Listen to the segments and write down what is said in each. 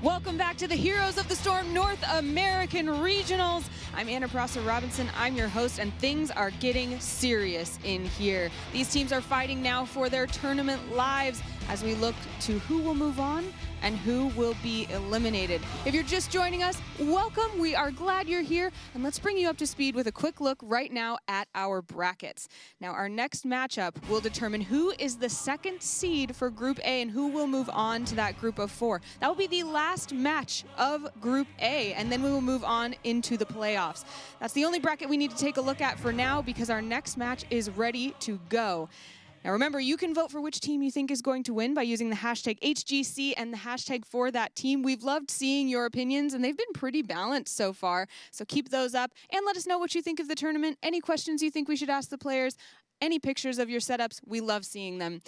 Welcome back to the Heroes of the Storm North American Regionals. I'm Anna Prosser-Robinson. I'm your host, and things are getting serious in here. These teams are fighting now for their tournament lives as we look to who will move on and who will be eliminated. If you're just joining us, welcome. We are glad you're here, and let's bring you up to speed with a quick look right now at our brackets. Now, our next matchup will determine who is the second seed for Group A and who will move on to that group of 4. That will be the last match of Group A, and then we will move on into the playoffs. That's the only bracket we need to take a look at for now because our next match is ready to go. Now remember, you can vote for which team you think is going to win by using the hashtag HGC and the hashtag for that team. We've loved seeing your opinions, and they've been pretty balanced so far. So keep those up and let us know what you think of the tournament. Any questions you think we should ask the players, any pictures of your setups, we love seeing them.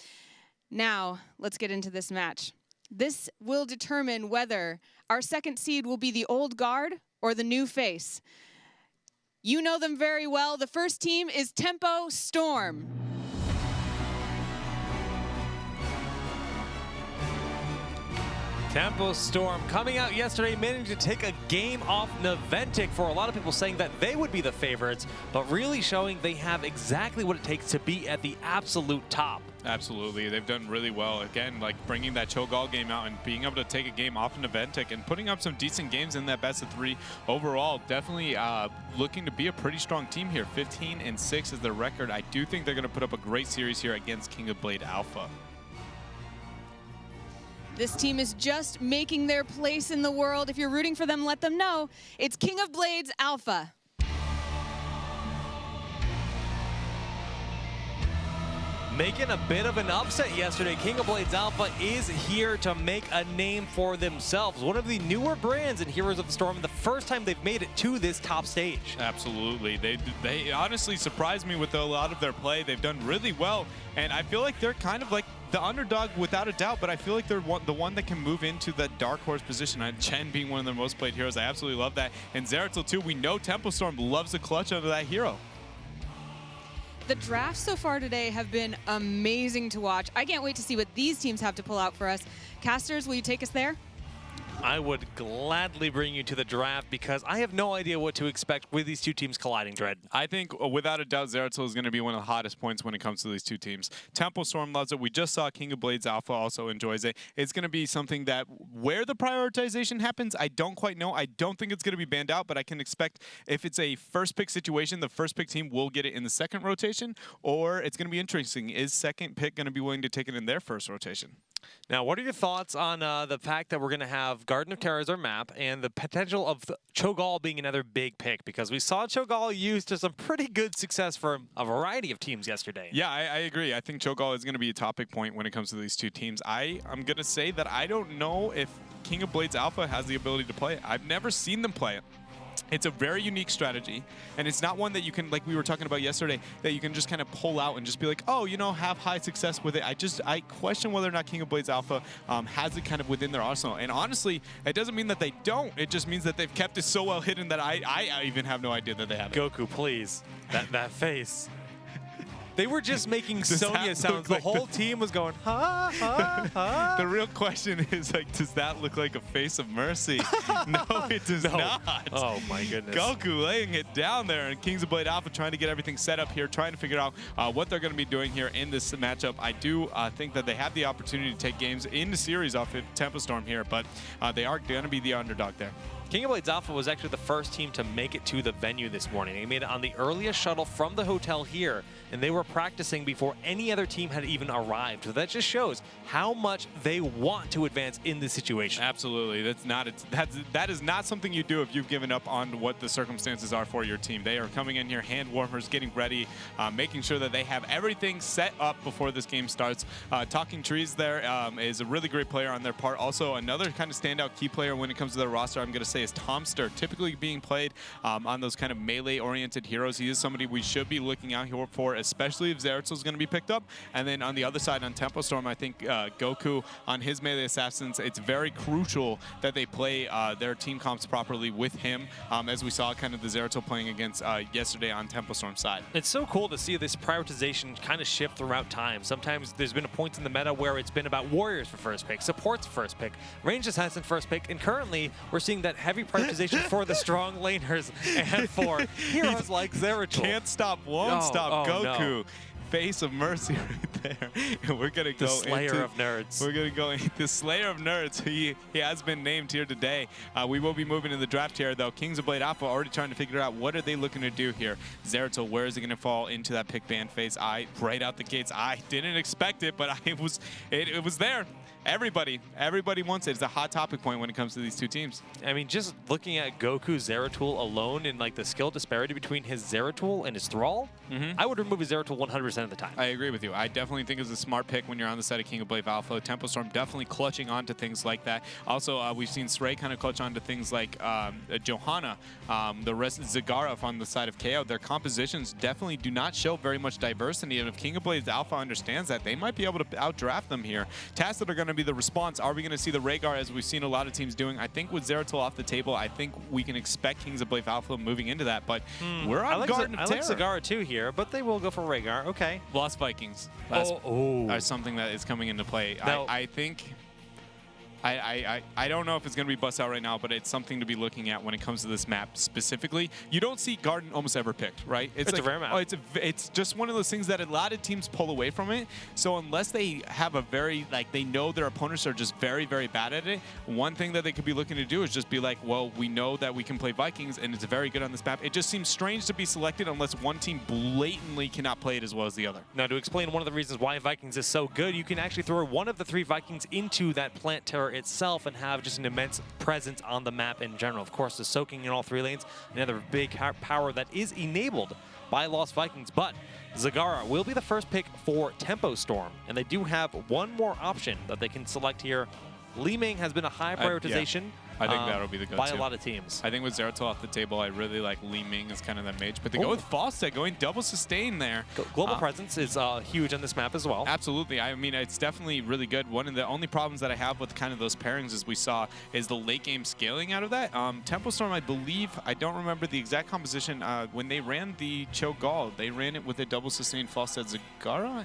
Now, let's get into this match. This will determine whether our second seed will be the old guard or the new face. You know them very well. The first team is Tempo Storm. Tempo Storm coming out yesterday, managing to take a game off Naventic, for a lot of people saying that they would be the favorites, but really showing they have exactly what it takes to be at the absolute top. Absolutely. They've done really well. Again, like bringing that Cho'Gall game out and being able to take a game off Naventic and putting up some decent games in that best of 3 overall. Definitely looking to be a pretty strong team here. 15-6 is their record. I do think they're going to put up a great series here against King of Blade Alpha. This team is just making their place in the world. If you're rooting for them, let them know. It's King of Blades Alpha. Making a bit of an upset yesterday, King of Blades Alpha is here to make a name for themselves. One of the newer brands in Heroes of the Storm, the first time they've made it to this top stage. Absolutely. They honestly surprised me with a lot of their play. They've done really well, and I feel like they're kind of like the underdog without a doubt, but I feel like they're the one that can move into the dark horse position. And Chen being one of their most played heroes, I absolutely love that. And Zeratul too, we know Tempo Storm loves the clutch under that hero. The drafts so far today have been amazing to watch. I can't wait to see what these teams have to pull out for us. Casters, will you take us there? I would gladly bring you to the draft because I have no idea what to expect with these two teams colliding, Dread. I think without a doubt Zeratul is going to be one of the hottest points when it comes to these two teams. Tempo Storm loves it. We just saw King of Blades Alpha also enjoys it. It's going to be something that where the prioritization happens, I don't quite know. I don't think it's going to be banned out, but I can expect if it's a first pick situation, the first pick team will get it in the second rotation, or it's going to be interesting. Is second pick going to be willing to take it in their first rotation? Now, what are your thoughts on the fact that we're going to have Garden of Terror as our map and the potential of Cho'Gall being another big pick? Because we saw Cho'Gall used to some pretty good success for a variety of teams yesterday. Yeah, I agree. I think Cho'Gall is going to be a topic point when it comes to these two teams. I'm going to say that I don't know if King of Blades Alpha has the ability to play it. I've never seen them play it. It's a very unique strategy, and it's not one that you can, like we were talking about yesterday, that you can just kind of pull out and just be like, oh, you know, have high success with it. I question whether or not King of Blades Alpha has it kind of within their arsenal. And honestly, it doesn't mean that they don't. It just means that they've kept it so well hidden that I even have no idea that they have it. Goku, please. That face. They were just making Sonya sounds. The whole team was going, ha, ha, ha. The real question is, like, does that look like a face of mercy? No, it does not. Oh, my goodness. Goku laying it down there, and Kings of Blade Alpha trying to get everything set up here, trying to figure out what they're going to be doing here in this matchup. I do think that they have the opportunity to take games in the series off of Tempo Storm here, but they are going to be the underdog there. King of Blades Alpha was actually the first team to make it to the venue this morning. They made it on the earliest shuttle from the hotel here, and they were practicing before any other team had even arrived. So that just shows how much they want to advance in this situation. Absolutely. That is not something you do if you've given up on what the circumstances are for your team. They are coming in here, hand warmers, getting ready, making sure that they have everything set up before this game starts. Talking Trees there is a really great player on their part. Also, another kind of standout key player when it comes to their roster, I'm going to say say is Tomster, typically being played on those kind of melee-oriented heroes. He is somebody we should be looking out here for, especially if Zeratul is going to be picked up. And then on the other side, on Tempo Storm, I think Goku on his melee assassins, it's very crucial that they play their team comps properly with him, as we saw kind of the Zeratul playing against yesterday on Tempo Storm's side. It's so cool to see this prioritization kind of shift throughout time. Sometimes there's been a point in the meta where it's been about warriors for first pick, supports first pick, ranged assassin first pick, and currently we're seeing that heavy prioritization for the strong laners and for heroes like Zeratul. Can't stop, won't stop, Goku. No. Face of mercy right there. And we're gonna go the Slayer into, of Nerds. We're gonna go into the Slayer of Nerds. He has been named here today. We will be moving in the draft here though. Kings of Blade Alpha already trying to figure out what are they looking to do here. Zeratul, where is he gonna fall into that pick ban phase? Right out the gates. I didn't expect it, but it was there. Everybody wants it. It's a hot topic point when it comes to these two teams. I mean, just looking at Goku Zeratul alone and like the skill disparity between his Zeratul and his Thrall, I would remove his Zeratul 100% of the time. I agree with you. I definitely think it's a smart pick when you're on the side of King of Blade Alpha. Tempo Storm definitely clutching onto things like that. Also, we've seen Srey kind of clutch onto things like Johanna, the rest Zagara on the side of KO. Their compositions definitely do not show very much diversity, and if King of Blades Alpha understands that, they might be able to outdraft them here. Tasks that are going to be the response. Are we going to see the Rhaegar as we've seen a lot of teams doing? I think with Zeratul off the table, I think we can expect Kings of Blade Alpha moving into that, but we're on Garden of Terror. I like Zagara too here, but they will go for Rhaegar. Okay. Lost Vikings. Are something that is coming into play. Now, I think... I don't know if it's going to be bust out right now, but it's something to be looking at when it comes to this map specifically. You don't see Garden almost ever picked, right? It's like, a rare map. It's just one of those things that a lot of teams pull away from it. So unless they have a very, like, they know their opponents are just very, very bad at it, one thing that they could be looking to do is just be like, well, we know that we can play Vikings, and it's very good on this map. It just seems strange to be selected unless one team blatantly cannot play it as well as the other. Now, to explain one of the reasons why Vikings is so good, you can actually throw one of the 3 Vikings into that plant terror itself and have just an immense presence on the map in general. Of course, the soaking in all 3 lanes, another big power that is enabled by Lost Vikings, but Zagara will be the first pick for Tempo Storm, and they do have one more option that they can select here. Li Ming has been a high prioritization. I think that'll be the go-to. By a lot of teams. I think with Zeratul off the table, I really like Li Ming as kind of that mage. But they go with Falstad, going double sustain there. Global presence is huge on this map as well. Absolutely. I mean, it's definitely really good. One of the only problems that I have with kind of those pairings, as we saw, is the late game scaling out of that. Tempo Storm, I believe, I don't remember the exact composition. When they ran the Cho'Gall, they ran it with a double sustained Falstad Zagara.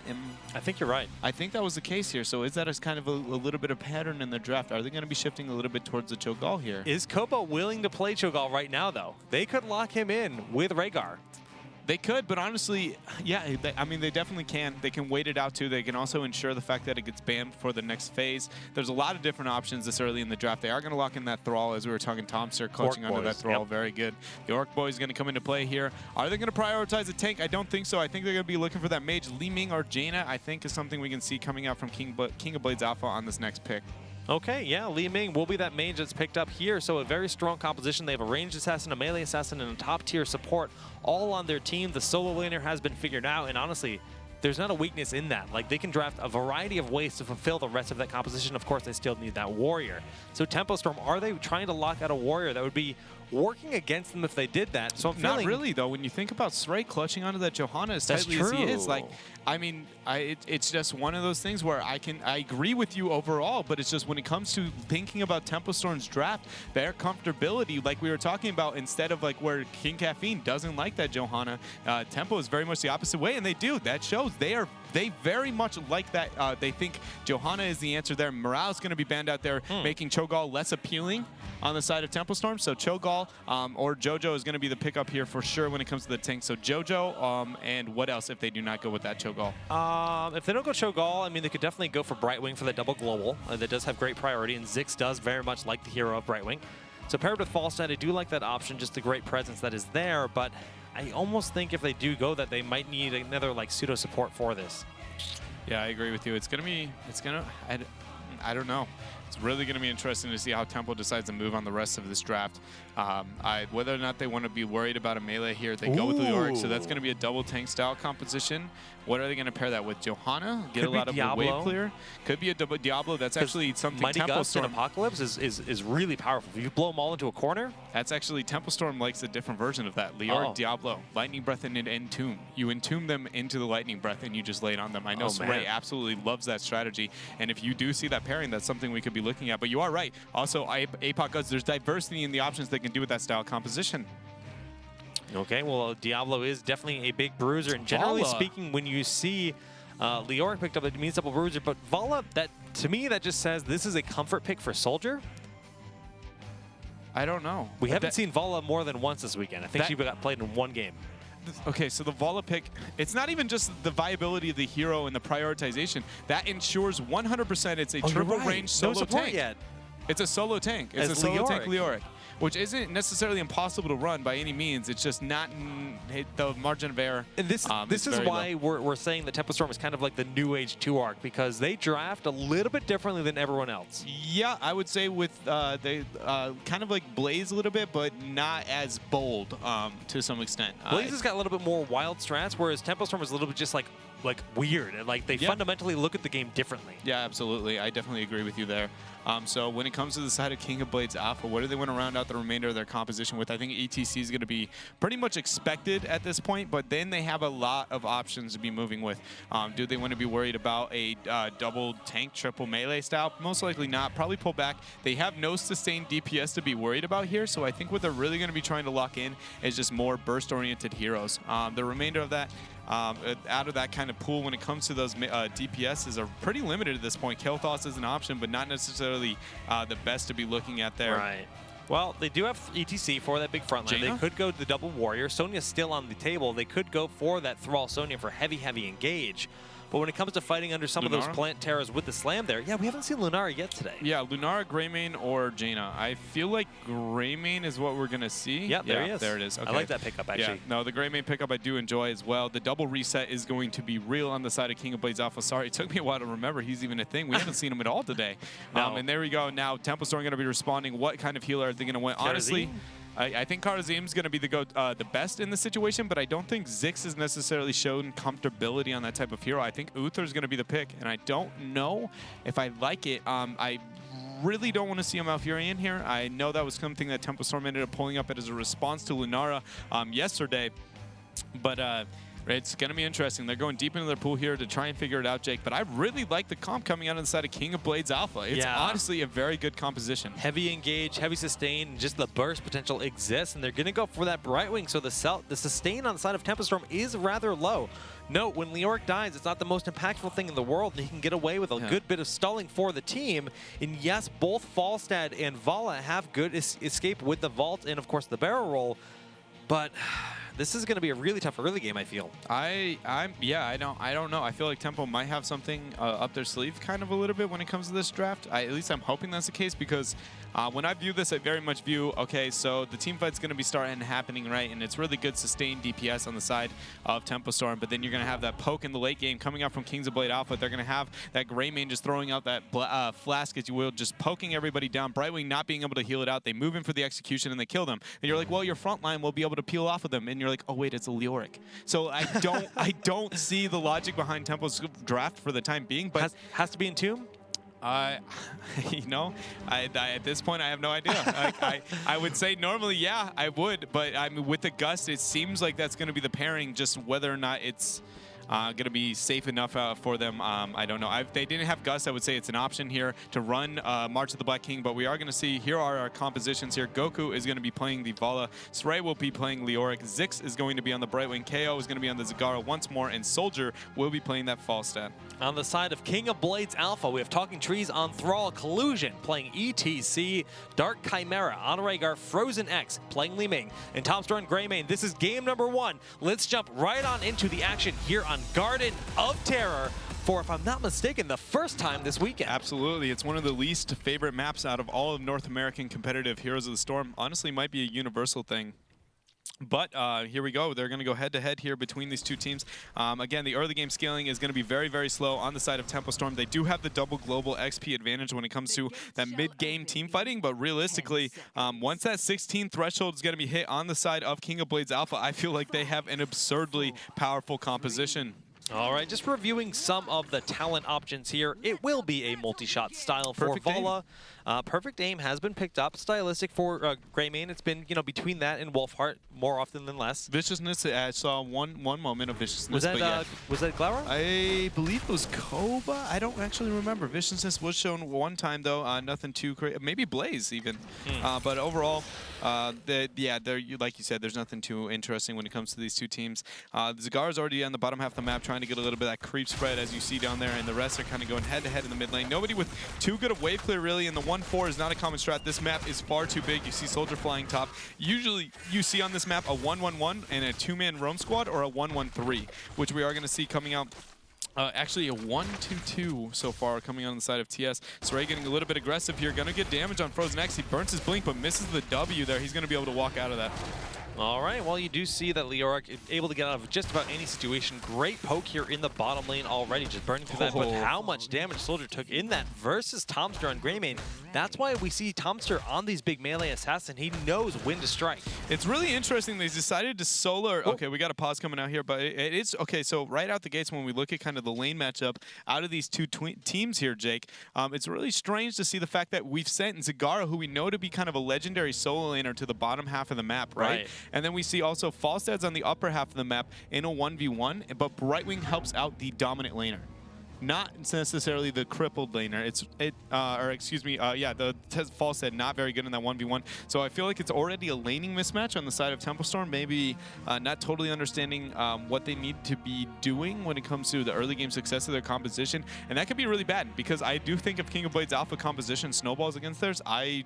I think you're right. I think that was the case here. So is that as kind of a little bit of pattern in the draft? Are they going to be shifting a little bit towards the Cho'Gall here? Is KoB willing to play Cho'Gall right now, though? They could lock him in with Rhaegar. They could, but honestly, yeah, I mean, they definitely can. They can wait it out, too. They can also ensure the fact that it gets banned for the next phase. There's a lot of different options this early in the draft. They are going to lock in that Thrall, as we were talking. Tomster clutching under that Thrall. Yep. Very good. The Orc Boy is going to come into play here. Are they going to prioritize a tank? I don't think so. I think they're going to be looking for that mage. Li Ming or Jaina, I think, is something we can see coming out from King of Blades Alpha on this next pick. Okay, yeah, Li Ming will be that mage that's picked up here, so a very strong composition. They have a ranged assassin, a melee assassin, and a top-tier support all on their team. The solo laner has been figured out, and honestly, there's not a weakness in that. Like, they can draft a variety of ways to fulfill the rest of that composition. Of course, they still need that warrior. So Tempo Storm, are they trying to lock out a warrior that would be working against them if they did that? So I'm feeling... Not really, though. When you think about Srey clutching onto that Johanna as tightly as he is, like, I mean, it's just one of those things where I agree with you overall, but it's just when it comes to thinking about Tempo Storm's draft, their comfortability, like we were talking about, instead of like where King Caffeine doesn't like that Johanna, Tempo is very much the opposite way, and they do. That shows they very much like that. They think Johanna is the answer there. Morale is going to be banned out there, making Cho'Gall less appealing on the side of Tempo Storm. So Cho'Gall or JoJo is going to be the pickup here for sure when it comes to the tank. So JoJo and what else if they do not go with that Cho'Gall? If they don't go Cho'Gall, I mean, they could definitely go for Brightwing for the double global. That does have great priority, and Ziggs does very much like the hero of Brightwing. So paired with Falstad, I do like that option, just the great presence that is there, but I almost think if they do go that they might need another like pseudo support for this. Yeah, I agree with you. I don't know. It's really going to be interesting to see how Temple decides to move on the rest of this draft. Whether or not they want to be worried about a melee here, they go with Leoric, so that's going to be a double tank style composition. What are they going to pair that with? Johanna? Get a lot of the wave clear. Could be a double Diablo. That's actually something Mighty Temple Gust Storm in Apocalypse is really powerful. If you blow them all into a corner. That's actually Temple Storm likes a different version of that. Leoric Diablo, Lightning Breath and Entomb. You entomb them into the Lightning Breath and you just lay it on them. I know Saray absolutely loves that strategy, and if you do see that pairing, that's something we could be looking at. But you are right. Also, APOC Guts, there's diversity in the options they can do with that style composition. Okay, well, Diablo is definitely a big bruiser, and generally speaking, when you see Leoric picked up a means double bruiser, but Vala, that to me, that just says this is a comfort pick for Soldier. I don't know. We haven't seen Vala more than once this weekend. I think she got played in one game. Okay, so the Vala pick, it's not even just the viability of the hero and the prioritization. That ensures 100% it's a triple range solo tank. Yet. It's a solo tank. It's a solo tank Leoric, which isn't necessarily impossible to run by any means. It's just not the margin of error. And this is why we're saying that Temple Storm is kind of like the New Age 2 arc, because they draft a little bit differently than everyone else. Yeah, I would say with they kind of like Blaze a little bit, but not as bold to some extent. Blaze has got a little bit more wild strats, whereas Temple Storm is a little bit just like weird, and like they fundamentally look at the game differently. Yeah, absolutely. I definitely agree with you there. So when it comes to the side of King of Blades Alpha, what do they want to round out the remainder of their composition with? I think ETC is going to be pretty much expected at this point, but then they have a lot of options to be moving with. Do they want to be worried about a double tank, triple melee style? Most likely not. Probably pull back. They have no sustained DPS to be worried about here, so I think what they're really going to be trying to lock in is just more burst-oriented heroes. The remainder of that, out of that kind of pool when it comes to those DPSs are pretty limited at this point. Kael'thas is an option, but not necessarily the best to be looking at there. Right. Well, they do have ETC for that big front line. They could go to the double warrior. Sonya's still on the table. They could go for that Thrall Sonya for heavy engage. But when it comes to fighting under some of those plant terrors with the slam there, yeah, we haven't seen Lunara yet today. Yeah, Lunara, Greymane, or Jaina. I feel like Greymane is what we're going to see. Yeah, there he is. There it is. Okay. I like that pickup, actually. Yeah, no, the Greymane pickup I do enjoy as well. The double reset is going to be real on the side of King of Blades Alpha. Sorry, it took me a while to remember he's even a thing. We haven't seen him at all today. No. And there we go. Now, Temple Storm going to be responding. What kind of healer are they going to win? Honestly, I think Karazim's going to be the best in the situation, but I don't think Ziggs has necessarily shown comfortability on that type of hero. I think Uther's going to be the pick, and I don't know if I like it. I really don't want to see a Malfurion here. I know that was something that Temple Storm ended up pulling up as a response to Lunara yesterday, but it's going to be interesting. They're going deep into their pool here to try and figure it out, Jake. But I really like the comp coming out on the side of King of Blades Alpha. It's honestly a very good composition. Heavy engage, heavy sustain, and just the burst potential exists. And they're going to go for that Brightwing. So the sustain on the side of Temple Storm is rather low. Note, when Leoric dies, it's not the most impactful thing in the world, and he can get away with a good bit of stalling for the team. And yes, both Falstad and Vala have good escape with the vault and, of course, the barrel roll. But this is going to be a really tough early game, I feel. I don't know. I feel like Temple might have something up their sleeve kind of a little bit when it comes to this draft. At least I'm hoping that's the case, because when I view this, I very much view, okay, so the team fight's going to be starting happening, right? And it's really good sustained DPS on the side of Temple Storm, but then you're going to have that poke in the late game coming out from Kings of Blade Alpha. They're going to have that Greymane just throwing out that flask, as you will, just poking everybody down. Brightwing not being able to heal it out. They move in for the execution and they kill them. And you're like, well, your front line will be able to peel off of them. And you're like, oh, wait, it's a Leoric. So I don't see the logic behind Temple's draft for the time being. But has to be Entomb? You know, at this point, I have no idea. I would say normally, yeah, I would. But I mean, with the Gust, it seems like that's going to be the pairing, just whether or not it's going to be safe enough for them. I don't know. If they didn't have Gust, I would say it's an option here to run March of the Black King, but we are going to see, here are our compositions here. Goku is going to be playing the Vala. Saray will be playing Leoric. Ziggs is going to be on the Brightwing. KO is going to be on the Zagara once more, and Soldier will be playing that Falstad. On the side of King of Blades Alpha, we have Talking Trees on Thrall. Collusion playing ETC. Dark Chimera on Rhaegar. Frozen X playing Li Ming. And Tom Storm Greymane. This is game number 1. Let's jump right on into the action here on Garden of Terror for, if I'm not mistaken, the first time this weekend. Absolutely. It's one of the least favorite maps out of all of North American competitive Heroes of the Storm. Honestly, might be a universal thing. But here we go. They're going to go head-to-head here between these two teams. Again, the early game scaling is going to be very, very slow on the side of Tempo Storm. They do have the double global XP advantage when it comes to that mid-game team fighting, but realistically, once that 16 threshold is going to be hit on the side of King of Blades Alpha, I feel like they have an absurdly powerful composition. All right, just reviewing some of the talent options here. It will be a multi-shot style for Perfect Vala. Perfect aim has been picked up. Stylistic for Greymane. It's been, between that and Wolfheart more often than less. Viciousness, I saw one moment of viciousness. Was that, but yeah. was that Glaura? I believe it was KoB. I don't actually remember. Viciousness was shown one time, though. Nothing too crazy. Maybe Blaze, even. But overall, they're, like you said, there's nothing too interesting when it comes to these two teams. Zagara's already on the bottom half of the map trying to get a little bit of that creep spread, as you see down there, and the rest are kind of going head-to-head in the mid lane. Nobody with too good of wave clear, really, and the 1-4 is not a common strat. This map is far too big. You see Soldier flying top. Usually, you see on this map a 1-1-1 and a 2-man roam squad, or a 1-1-3, which we are going to see coming out. Actually, a 1-2-2 so far coming on the side of TS. Saray getting a little bit aggressive here. Going to get damage on Frozen X. He burns his blink, but misses the W there. He's going to be able to walk out of that. All right, well, you do see that Leoric is able to get out of just about any situation. Great poke here in the bottom lane already, just burning through that. But how much damage Soldier took in that versus Tomster on Greymane. That's why we see Tomster on these big melee assassin. He knows when to strike. It's really interesting they decided to solo. Okay, we got a pause coming out here, but it is okay. So right out the gates, when we look at kind of the lane matchup out of these two teams here, Jake, it's really strange to see the fact that we've sent Zagara, who we know to be kind of a legendary solo laner, to the bottom half of the map, right? And then we see also Falstad's on the upper half of the map in a 1v1, but Brightwing helps out the dominant laner. Not necessarily the crippled laner. The Falstad not very good in that 1v1. So I feel like it's already a laning mismatch on the side of Tempo Storm. Maybe not totally understanding what they need to be doing when it comes to the early game success of their composition. And that could be really bad, because I do think if King of Blades Alpha composition snowballs against theirs, I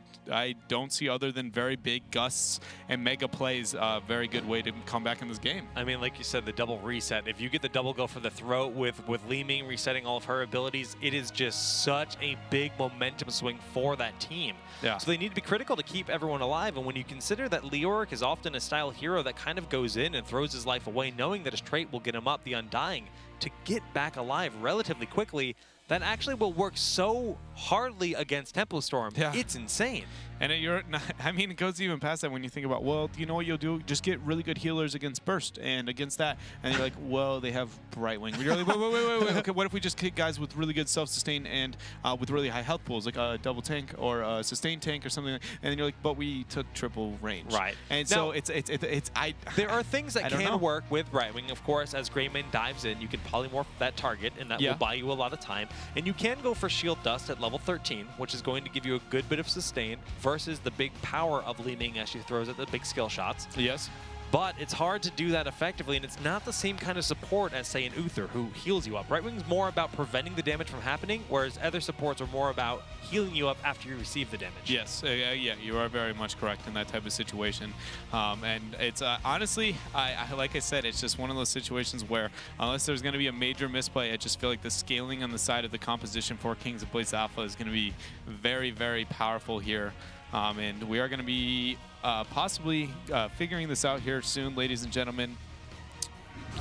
don't see, other than very big gusts and mega plays, a very good way to come back in this game. I mean, like you said, the double reset. If you get the double go for the throat with Li Ming resetting all of her abilities, it is just such a big momentum swing for that team. Yeah. So they need to be critical to keep everyone alive. And when you consider that Leoric is often a style hero that kind of goes in and throws his life away, knowing that his trait will get him up, the Undying, to get back alive relatively quickly, that actually will work so hardly against Tempo Storm. Yeah. It's insane. And it goes even past that when you think about, well, you know what you'll do? Just get really good healers against Burst and against that. And you're like, well, they have Brightwing. You're like, wait. Okay, what if we just kick guys with really good self-sustain and with really high health pools, like a double tank or a sustain tank or something? And then you're like, but we took triple range. Right. And now, so there are things that can work with Brightwing, of course. As Greymane dives in, you can polymorph that target, and that will buy you a lot of time. And you can go for Shield Dust at level 13, which is going to give you a good bit of sustain, versus the big power of Li Ming as she throws at the big skill shots. Yes. But it's hard to do that effectively, and it's not the same kind of support as, say, an Uther, who heals you up. Brightwing's more about preventing the damage from happening, whereas other supports are more about healing you up after you receive the damage. Yes, yeah, you are very much correct in that type of situation. And it's honestly, like I said, it's just one of those situations where unless there's going to be a major misplay, I just feel like the scaling on the side of the composition for Kings of Blades Alpha is going to be very, very powerful here. And we are going to be possibly figuring this out here soon, ladies and gentlemen.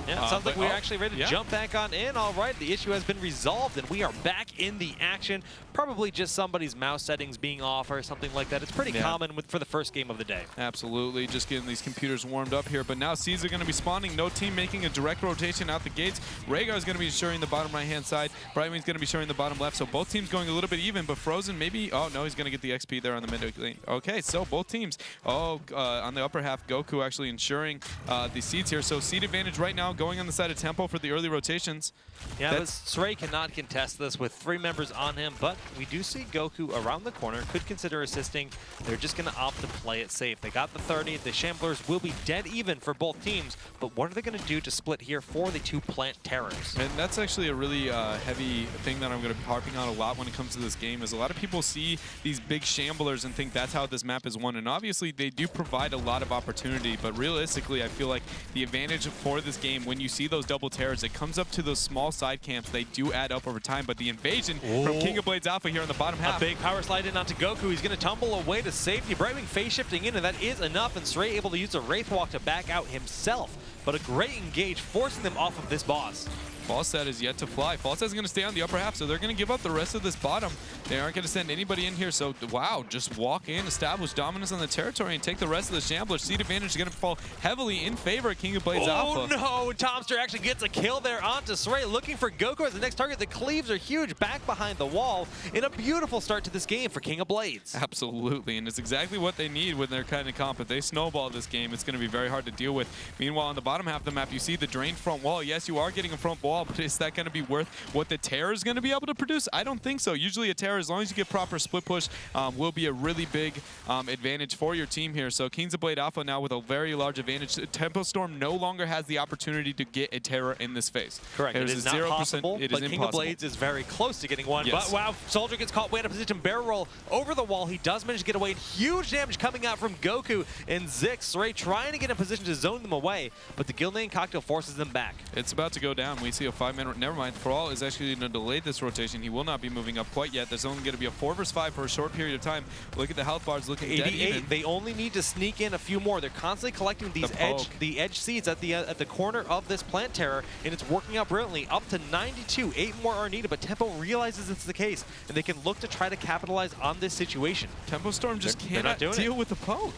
Yeah, it sounds like we're actually ready to jump back on in. All right, the issue has been resolved, and we are back in the action. Probably just somebody's mouse settings being off or something like that. It's pretty common for the first game of the day. Absolutely, just getting these computers warmed up here. But now Seeds are going to be spawning. No team making a direct rotation out the gates. Rhaegar is going to be ensuring the bottom right-hand side. Brightwing's going to be ensuring the bottom left. So both teams going a little bit even, but Frozen maybe, oh no, he's going to get the XP there on the mid lane. Okay, so both teams, on the upper half, Goku actually ensuring the Seeds here. So Seed advantage right now going on the side of Tempo for the early rotations. Yeah, but Saray cannot contest this with 3 members on him, but we do see Goku around the corner, could consider assisting. They're just going to opt to play it safe. They got the 30. The Shamblers will be dead even for both teams, but what are they going to do to split here for the 2 plant terrors? And that's actually a really heavy thing that I'm going to be harping on a lot when it comes to this game, is a lot of people see these big Shamblers and think that's how this map is won, and obviously they do provide a lot of opportunity, but realistically I feel like the advantage for this game when you see those double terrors, it comes up to those small side camps. They do add up over time, but the invasion from King of Blades Alpha here in the bottom half. A big power slide in onto Goku. He's going to tumble away to safety. Brightwing phase shifting in, and that is enough, and Stray able to use a Wraith Walk to back out himself. But a great engage, forcing them off of this boss. Falstad is yet to fly. Falstad is going to stay on the upper half, so they're going to give up the rest of this bottom. They aren't going to send anybody in here, so wow, just walk in, establish dominance on the territory, and take the rest of the Shambler. Seed advantage is going to fall heavily in favor of King of Blades Alpha. Oh no, Tomster actually gets a kill there onto Stray, looking for Goku as the next target. The cleaves are huge, back behind the wall, in a beautiful start to this game for King of Blades. Absolutely, and it's exactly what they need when they're kind of comp. If they snowball this game, it's going to be very hard to deal with. Meanwhile, on the bottom half of the map, you see the drained front wall. Yes, you are getting a front wall, but is that going to be worth what the Terror is going to be able to produce? I don't think so. Usually a Terror, as long as you get proper split push, will be a really big advantage for your team here. So Kings of Blade Alpha now with a very large advantage. Tempo Storm no longer has the opportunity to get a Terror in this phase. Correct. It is not possible, but King of Blades is very close to getting one. Yes. But wow, Soldier gets caught way out of position. Barrel roll over the wall. He does manage to get away. Huge damage coming out from Goku and Zix. Ray trying to get in position to zone them away, but the Gildan cocktail forces them back. It's about to go down. We see a 5-man. Never mind. Thrall is actually going to delay this rotation. He will not be moving up quite yet. There's only going to be a 4 versus 5 for a short period of time. Look at the health bars looking dead even. They only need to sneak in a few more. They're constantly collecting these edge seeds at the corner of this plant terror, and it's working out brilliantly. Up to 92. 8 more are needed, but Tempo realizes it's the case, and they can look to try to capitalize on this situation. Tempo Storm just cannot deal with the poke.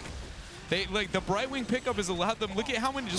They like the Brightwing pickup has allowed them. Look at how many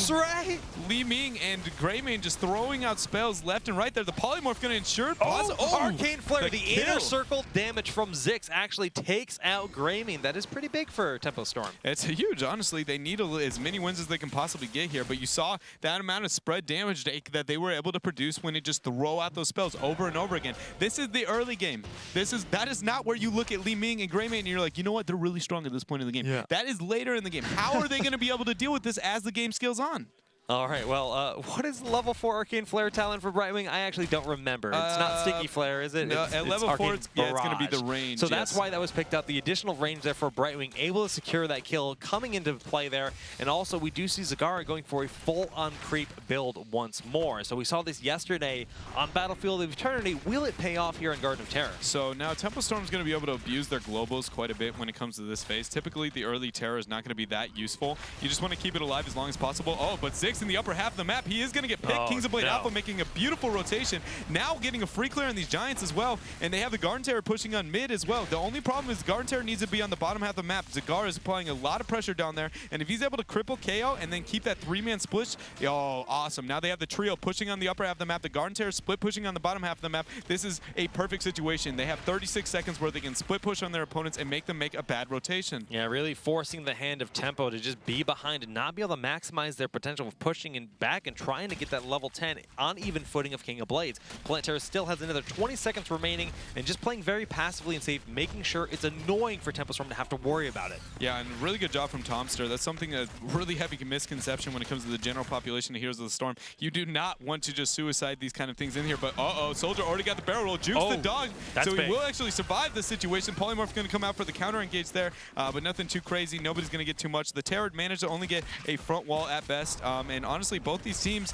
Li Ming and Greymane just throwing out spells left and right there. The polymorph going to ensure Arcane Flare. The inner circle damage from Zix actually takes out Greymane. That is pretty big for Tempo Storm. It's huge. Honestly, they need as many wins as they can possibly get here. But you saw that amount of spread damage that they were able to produce when they just throw out those spells over and over again. This is the early game. That is not where you look at Li Ming and Greymane and you're like, you know what? They're really strong at this point in the game. Yeah. That is later in the game. How are they going to be able to deal with this as the game scales on? All right, well, what is level 4 Arcane Flare talent for Brightwing? I actually don't remember. It's not Sticky Flare, is it? No, at level 4, it's going to be the range. So that's why that was picked up. The additional range there for Brightwing, able to secure that kill coming into play there. And also, we do see Zagara going for a full-on creep build once more. So we saw this yesterday on Battlefield of Eternity. Will it pay off here in Garden of Terror? So now Tempo Storm is going to be able to abuse their globals quite a bit when it comes to this phase. Typically, the early Terror is not going to be that useful. You just want to keep it alive as long as possible. Oh, but Zix in the upper half of the map, he is going to get picked. Kings of Blade Alpha making a beautiful rotation. Now getting a free clear on these Giants as well. And they have the Garden Terror pushing on mid as well. The only problem is Garden Terror needs to be on the bottom half of the map. Zagara is applying a lot of pressure down there. And if he's able to cripple KO and then keep that 3-man split, oh, awesome. Now they have the trio pushing on the upper half of the map. The Garden Terror split pushing on the bottom half of the map. This is a perfect situation. They have 36 seconds where they can split push on their opponents and make them make a bad rotation. Yeah, really forcing the hand of Tempo to just be behind and not be able to maximize their potential of pushing and back and trying to get that level 10 on even footing of King of Blades. Plant Terror still has another 20 seconds remaining and just playing very passively and safe, making sure it's annoying for Tempo Storm to have to worry about it. Yeah, and really good job from Tomster. That's something that's really heavy misconception when it comes to the general population of Heroes of the Storm. You do not want to just suicide these kind of things in here, but Soldier already got the barrel roll, jukes the dog, so he will actually survive the situation. Polymorph going to come out for the counter engage there, but nothing too crazy. Nobody's going to get too much. The Terror managed to only get a front wall at best, and honestly, both these teams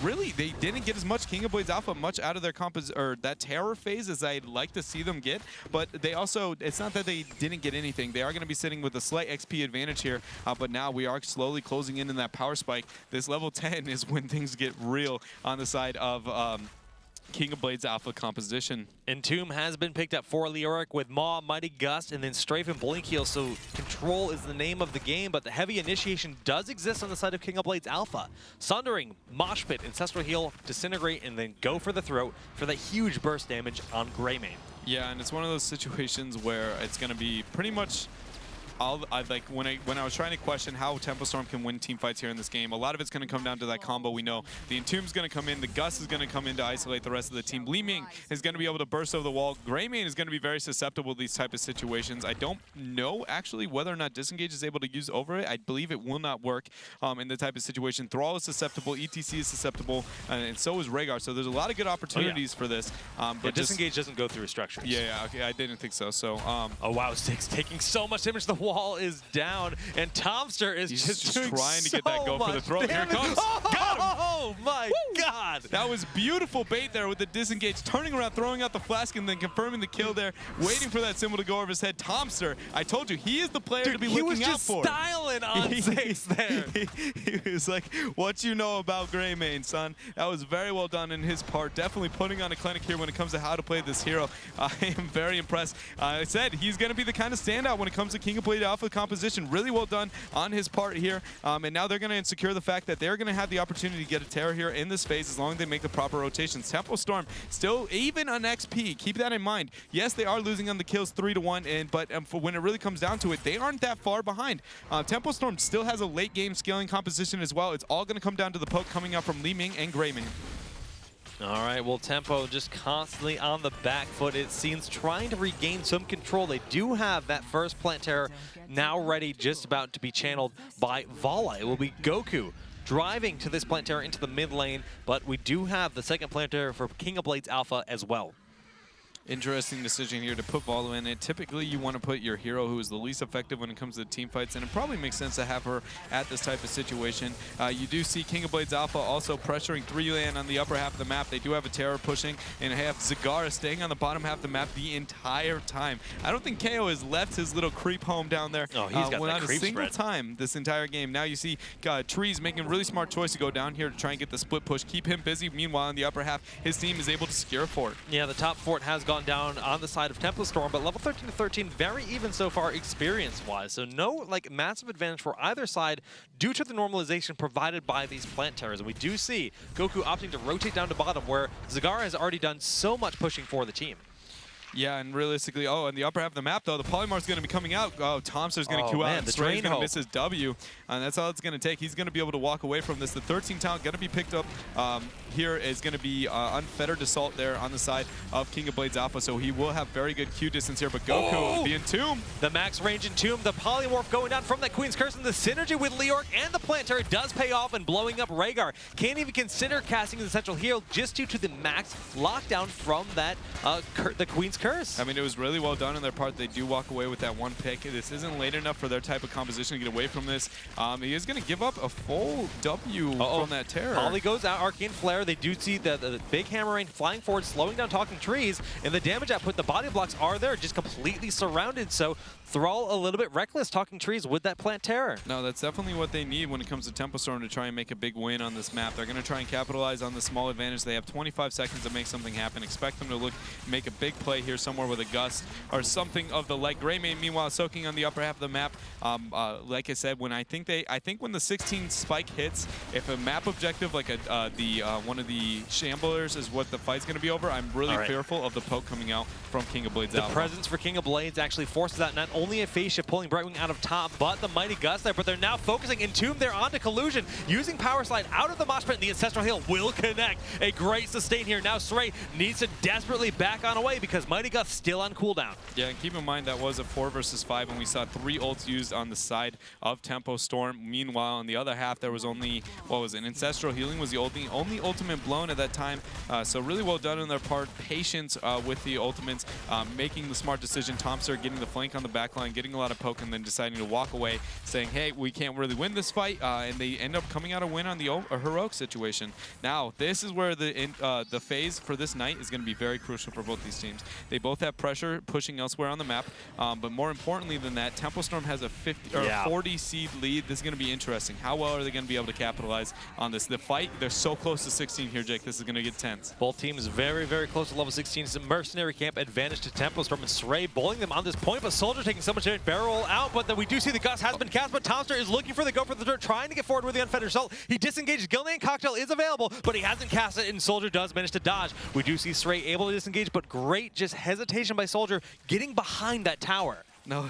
really, they didn't get as much King of Blades Alpha much out of their that Terror phase as I'd like to see them get, but they also, it's not that they didn't get anything. They are going to be sitting with a slight XP advantage here, but now we are slowly closing in that power spike. This level 10 is when things get real on the side of King of Blades Alpha composition. Entomb has been picked up for Leoric with Maw, Mighty Gust, and then Strafe and Blink Heal, so control is the name of the game, but the heavy initiation does exist on the side of King of Blades Alpha. Sundering, Mosh Pit, Ancestral Heal, Disintegrate, and then go for the throat for that huge burst damage on Greymane. Yeah, and it's one of those situations where it's going to be pretty much when I was trying to question how Tempo Storm can win team fights here in this game, a lot of it's going to come down to that combo. We know the Entomb's going to come in, the Gus is going to come in to isolate the rest of the team. Li Ming is going to be able to burst over the wall. Greymane is going to be very susceptible to these type of situations. I don't know actually whether or not Disengage is able to use over it. I believe it will not work in the type of situation. Thrall is susceptible, ETC is susceptible, and so is Rhaegar. So there's a lot of good opportunities for this. But Disengage doesn't go through structures. Yeah, okay, I didn't think so. So oh wow, Six taking so much damage. The wall is down, and Tomster is just doing trying to so get that go for the throat. Here it comes. Got him. Oh was beautiful bait there with the disengage, turning around, throwing out the flask, and then confirming the kill there, waiting for that symbol to go over his head. Tomster, I told you, he is the player to be looking out for. He was just styling on Zace there. He was like, what you know about Greymane, son? That was very well done in his part. Definitely putting on a clinic here when it comes to how to play this hero. I am very impressed. I said he's going to be the kind of standout when it comes to King of Blade Alpha composition. Really well done on his part here. And now they're going to insecure the fact that they're going to have the opportunity to get a Terror here in this phase as long as they make the proper rotations. Tempo Storm still even on XP. Keep that in mind. Yes, they are losing on the kills 3-1, but for when it really comes down to it, they aren't that far behind. Tempo Storm still has a late game scaling composition as well. It's all going to come down to the poke coming out from Li Ming and Greymane. All right, well, Tempo just constantly on the back foot, it seems, trying to regain some control. They do have that first plant terror now ready, just about to be channeled by Vala. It will be Goku driving to this plant terror into the mid lane, but we do have the second plant terror for King of Blades Alpha as well. Interesting decision here to put Valo in it. Typically, you want to put your hero who is the least effective when it comes to team fights, and it probably makes sense to have her at this type of situation. You do see King of Blades Alpha also pressuring 3-land on the upper half of the map. They do have a Terror pushing, and have Zagara staying on the bottom half of the map the entire time. I don't think KO has left his little creep home down there he's got without that a creep single spread time this entire game. Now you see Trees making a really smart choice to go down here to try and get the split push, keep him busy. Meanwhile, in the upper half, his team is able to secure a fort. Yeah, the top fort has gone down on the side of Tempo Storm, but level 13 to 13, very even so far experience-wise. So no massive advantage for either side due to the normalization provided by these plant terrors. And we do see Goku opting to rotate down to bottom, where Zagara has already done so much pushing for the team. Yeah, and realistically, in the upper half of the map, though, the Polymar's going to be coming out. Tomster's going to queue out, and Stray's going to miss his W. And that's all it's going to take. He's going to be able to walk away from this. The 13 talent going to be picked up here is going to be Unfettered Assault there on the side of King of Blades Alpha, so he will have very good Q distance here, but Goku, the Entomb. The max range Entomb, the Polymorph going down from that Queen's Curse, and the synergy with Leoric and the Plant Terror does pay off and blowing up Rhaegar. Can't even consider casting the Central Heal just due to the max lockdown from that the Queen's Curse. I mean, it was really well done on their part. They do walk away with that one pick. This isn't late enough for their type of composition to get away from this. He is going to give up a full W from that Terror. Poly goes out, Arcane Flare. They do see the big hammer rain flying forward, slowing down Talking Trees, and the damage output, the body blocks are there, just completely surrounded. So Thrall a little bit reckless, Talking Trees with that Plant Terror. No, that's definitely what they need when it comes to Tempo Storm to try and make a big win on this map. They're going to try and capitalize on the small advantage. They have 25 seconds to make something happen. Expect them to make a big play here somewhere with a gust or something of the like. Greymane, meanwhile, soaking on the upper half of the map. Like I said, I think when the 16 spike hits, if a map objective like one of the Shamblers is what the fight's going to be over, I'm really fearful of the poke coming out from King of Blades Alpha. The presence for King of Blades actually forces out not only a phase shift pulling Brightwing out of top, but the Mighty Gust there, but they're now focusing Entomb there onto Collusion, using Power Slide out of the Mosh Pit, and the Ancestral Heal will connect. A great sustain here. Now Stray needs to desperately back on away because Mighty Gust still on cooldown. Yeah, and keep in mind that was a 4 versus 5, and we saw 3 ults used on the side of Tempo Storm. Meanwhile, on the other half, there was only, what was it, Ancestral Healing was the only ultimate blown at that time. So really well done on their part. Patience with the ultimates, making the smart decision. Tomster getting the flank on the back line, getting a lot of poke, and then deciding to walk away, saying, hey, we can't really win this fight, and they end up coming out a win on the heroic situation. Now, this is where the phase for this night is going to be very crucial for both these teams. They both have pressure pushing elsewhere on the map, but more importantly than that, Tempo Storm has a 40 seed lead. This is going to be interesting. How well are they going to be able to capitalize on this? The fight, they're so close to 16 here, Jake. This is going to get tense. Both teams very, very close to level 16. It's a Mercenary Camp advantage to Tempo Storm, and Stray bowling them on this point, but Soldier taking so much damage. Barrel out, but then we do see the Gust has been cast, but Tomster is looking for the go for the dirt, trying to get forward with the Unfettered Assault. He disengages. Gilnean Cocktail is available, but he hasn't cast it, and Soldier does manage to dodge. We do see Stray able to disengage, but great just hesitation by Soldier getting behind that tower. No,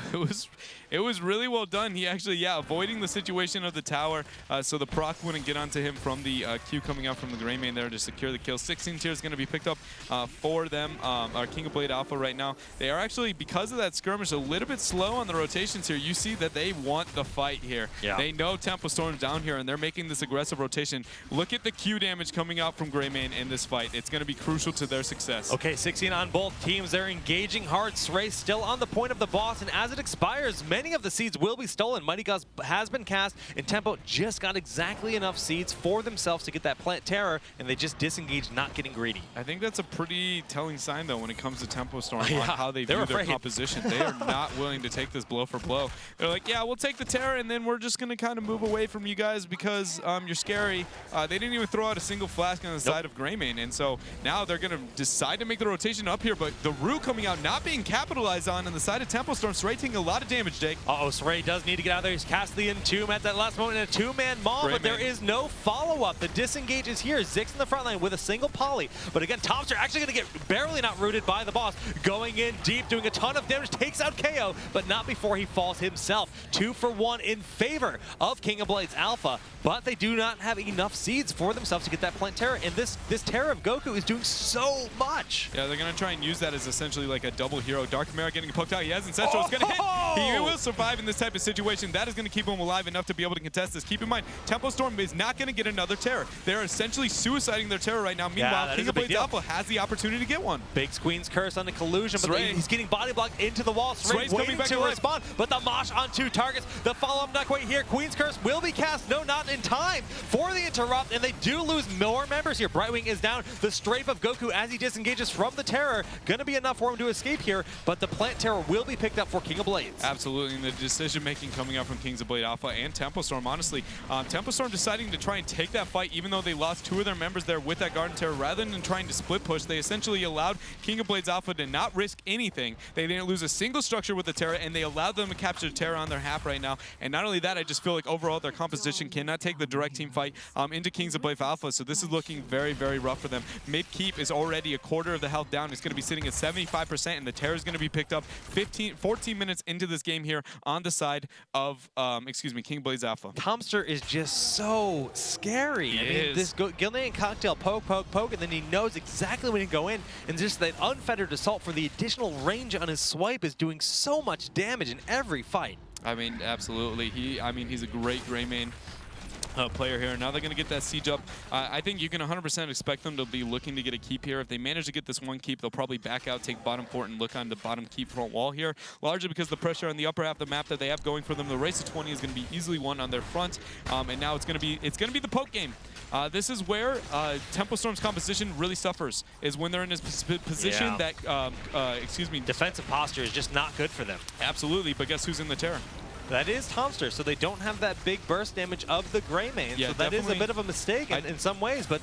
it was really well done. He actually, avoiding the situation of the tower, so the proc wouldn't get onto him from the Q coming out from the Greymane there to secure the kill. 16 tier is going to be picked up for them. Our King of Blade Alpha right now, they are actually, because of that skirmish, a little bit slow on the rotations here. You see that they want the fight here. Yeah. They know Tempo Storm's down here, and they're making this aggressive rotation. Look at the Q damage coming out from Greymane in this fight. It's going to be crucial to their success. Okay, 16 on both teams. They're engaging hard. Stray still on the point of the boss. and as it expires, many of the seeds will be stolen. Mighty Gauss has been cast, and Tempo just got exactly enough seeds for themselves to get that plant terror, and they just disengaged, not getting greedy. I think that's a pretty telling sign, though, when it comes to Tempo Storm, Yeah, on how they view their composition. They are not willing to take this blow for blow. They're like, yeah, we'll take the terror, and then we're just going to kind of move away from you guys because you're scary. They didn't even throw out a single flask on the side of Greymane, and so now they're going to decide to make the rotation up here, but the Rue coming out not being capitalized on the side of Tempo Storm. Sray taking a lot of damage, Jake. Uh-oh, Sray does need to get out of there. He's cast the Entomb at that last moment in a two-man maul, but there is no follow-up. The disengage is here. Zix in the front line with a single poly, but again, Tomster actually going to get barely not rooted by the boss, going in deep, doing a ton of damage, takes out KO, but not before he falls himself. 2 for 1 in favor of King of Blades Alpha, but they do not have enough seeds for themselves to get that plant terror, and this terror of Goku is doing so much. Yeah, they're going to try and use that as essentially like a double hero. Dark Chimera getting poked out. He has Ancestral. It's going to hit. He will survive in this type of situation. That is going to keep him alive enough to be able to contest this. Keep in mind, Tempo Storm is not going to get another terror. They're essentially suiciding their terror right now. Meanwhile, King of Blades Alpha has the opportunity to get one. Big Queen's Curse on the collusion, but he's getting body blocked into the wall. Sray's waiting to respond, but the Mosh on 2 targets. The follow-up not quite here. Queen's Curse will be cast. No, not in time for the interrupt, and they do lose more members here. Brightwing is down. The strafe of Goku as he disengages from the terror, going to be enough for him to escape here, but the plant terror will be picked up for King of Blades. Absolutely, and the decision-making coming out from Kings of Blade Alpha and Tempo Storm, honestly. Tempo Storm deciding to try and take that fight, even though they lost 2 of their members there with that Garden Terror. Rather than trying to split push, they essentially allowed King of Blades Alpha to not risk anything. They didn't lose a single structure with the Terror, and they allowed them to capture the Terror on their half right now. And not only that, I just feel like overall their composition cannot take the direct team fight into Kings of Blades Alpha, so this is looking very, very rough for them. Mid keep is already a quarter of the health down. It's going to be sitting at 75%, and the Terror is going to be picked up 14 minutes into this game here on the side of, King of Blades Alpha. Tomster is just so scary. I mean, this Gilnean cocktail, poke, poke, poke, and then he knows exactly when to go in, and just that unfettered assault for the additional range on his swipe is doing so much damage in every fight. I mean, absolutely. He's a great Greymane player here. Now they're going to get that siege up. I think you can 100% expect them to be looking to get a keep here. If they manage to get this one keep, they'll probably back out, take bottom fort, and look on the bottom keep front wall here, largely because the pressure on the upper half of the map that they have going for them. The race to 20 is going to be easily won on their front, and now it's going to be the poke game. This is where Tempo Storm's composition really suffers, is when they're in this position that, defensive posture is just not good for them. Absolutely, but guess who's in the Terror? That is Tomster, so they don't have that big burst damage of the Greymane, so that is a bit of a mistake in some ways, but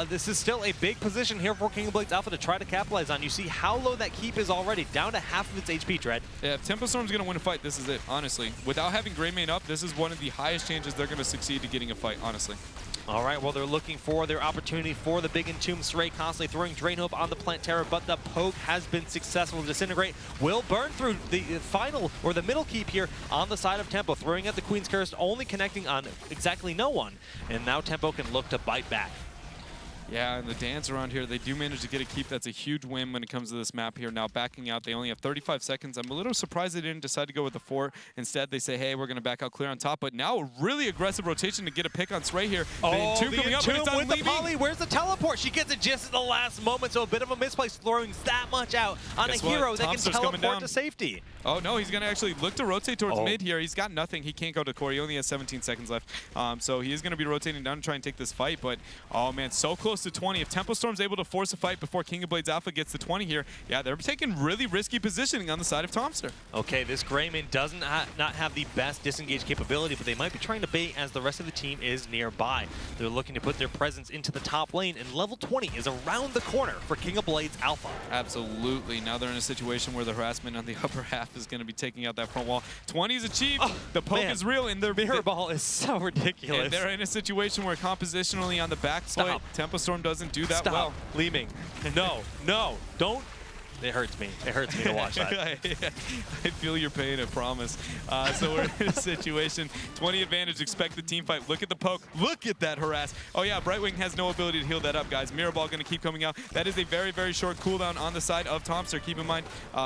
this is still a big position here for King of Blades Alpha to try to capitalize on. You see how low that keep is already, down to half of its HP, Dread. Yeah, if Tempo Storm's going to win a fight, this is it, honestly. Without having Greymane up, this is one of the highest chances they're going to succeed at getting a fight, honestly. All right, well, they're looking for their opportunity for the big Entomb. Sray constantly throwing Drain Hope on the Plant Terror, but the poke has been successful. Disintegrate will burn through the final, or the middle keep here on the side of Tempo, throwing at the Queen's Curse, only connecting on exactly no one. And now Tempo can look to bite back. Yeah, and the dance around here, they do manage to get a keep. That's a huge win when it comes to this map here. Now backing out, they only have 35 seconds. I'm a little surprised they didn't decide to go with the 4. Instead, they say, hey, we're going to back out clear on top. But now a really aggressive rotation to get a pick on Sray here. Oh, the Entomb coming up, but it's with the poly. Where's the teleport? She gets it just at the last moment, so a bit of a misplace, throwing that much out on a hero that can teleport to safety. Oh, no, he's going to actually look to rotate towards mid here. He's got nothing. He can't go to core. He only has 17 seconds left. So he is going to be rotating down to try and take this fight. But, oh, man, so close to 20. If Tempo Storm's able to force a fight before King of Blades Alpha gets to 20 here, yeah, they're taking really risky positioning on the side of Tomster. Okay, this Greymane doesn't not have the best disengage capability, but they might be trying to bait as the rest of the team is nearby. They're looking to put their presence into the top lane, and level 20 is around the corner for King of Blades Alpha. Absolutely. Now they're in a situation where the harassment on the upper half is going to be taking out that front wall. 20 is achieved. Oh, the poke is real, and their mirror ball is so ridiculous. And they're in a situation where compositionally on the back foot, Tempo Storm doesn't do that well. Leeming. No, no, don't. It hurts me. It hurts me to watch that. I feel your pain, I promise. So we're in a situation. 20 advantage, expect the team fight. Look at the poke. Look at that harass. Oh, yeah, Brightwing has no ability to heal that up, guys. Mirror Ball going to keep coming out. That is a very, very short cooldown on the side of Tomster. Keep in mind,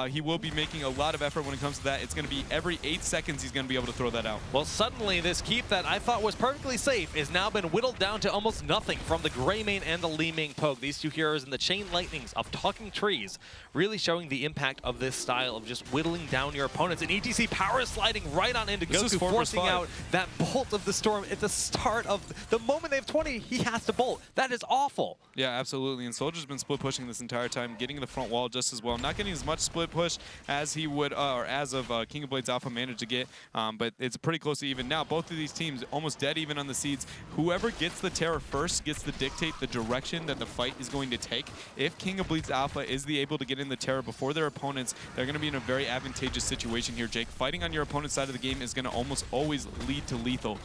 he will be making a lot of effort when it comes to that. It's going to be every 8 seconds he's going to be able to throw that out. Well, suddenly this keep that I thought was perfectly safe is now been whittled down to almost nothing from the Greymane and the Li Ming poke. These two heroes in the chain lightnings of talking trees really showing the impact of this style of just whittling down your opponents. And ETC power sliding right on into Goku, forcing out that bolt of the storm at the start of the moment they have 20, he has to bolt. That is awful. Yeah, absolutely. And Soldier's been split pushing this entire time, getting the front wall just as well. Not getting as much split push as he would, or as of King of Blades Alpha managed to get, but it's pretty close to even now. Both of these teams almost dead even on the seeds. Whoever gets the Terror first gets to dictate the direction that the fight is going to take. If King of Blades Alpha is able to get in the Terror before their opponents, they're going to be in a very advantageous situation here, Jake. Fighting on your opponent's side of the game is going to almost always lead to lethal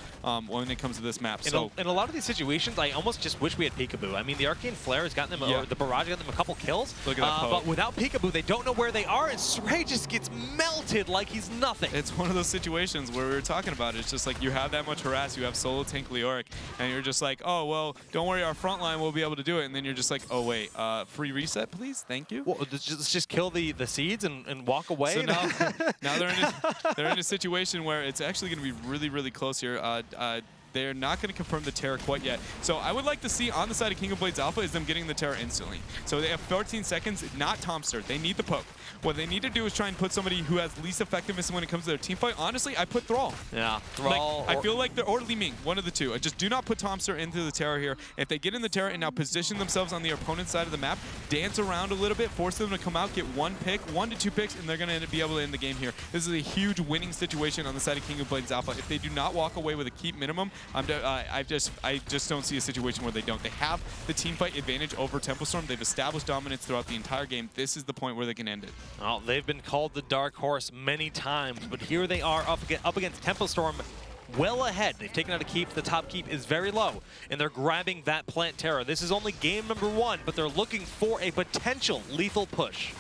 when it comes to this map. In a lot of these situations, I almost just wish we had Peekaboo. I mean, the Arcane Flare has gotten them, or the Barrage got them a couple kills. Look at that but without Peekaboo, they don't know where they are, and Sray just gets melted like he's nothing. It's one of those situations where we were talking about it. It's just like you have that much harass, you have solo tank Leoric, and you're just like, oh, well, don't worry, our front line will be able to do it. And then you're just like, oh, wait, free reset, please? Thank you. Well, let's just kill the seeds and walk away. So now they're in a situation where it's actually going to be really, really close here. They're not going to confirm the Terror quite yet. So I would like to see on the side of King of Blades Alpha is them getting the Terror instantly. So they have 14 seconds, not Tomster. They need the poke. What they need to do is try and put somebody who has least effectiveness when it comes to their team fight. Honestly, I put Thrall. Yeah, Thrall. Like, I feel like they're or Li Ming, one of the two. Just do not put Tomster into the Terror here. If they get in the Terror and now position themselves on the opponent's side of the map, dance around a little bit, force them to come out, get one pick, 1 to 2 picks, and they're going to be able to end the game here. This is a huge winning situation on the side of King of Blades Alpha. If they do not walk away with a keep minimum, I just don't see a situation where they don't. They have the team fight advantage over Tempo Storm. They've established dominance throughout the entire game. This is the point where they can end it. Well, they've been called the Dark Horse many times, but here they are up against Tempo Storm, well ahead. They've taken out a keep. The top keep is very low, and they're grabbing that Plant Terror. This is only game number 1, but they're looking for a potential lethal push.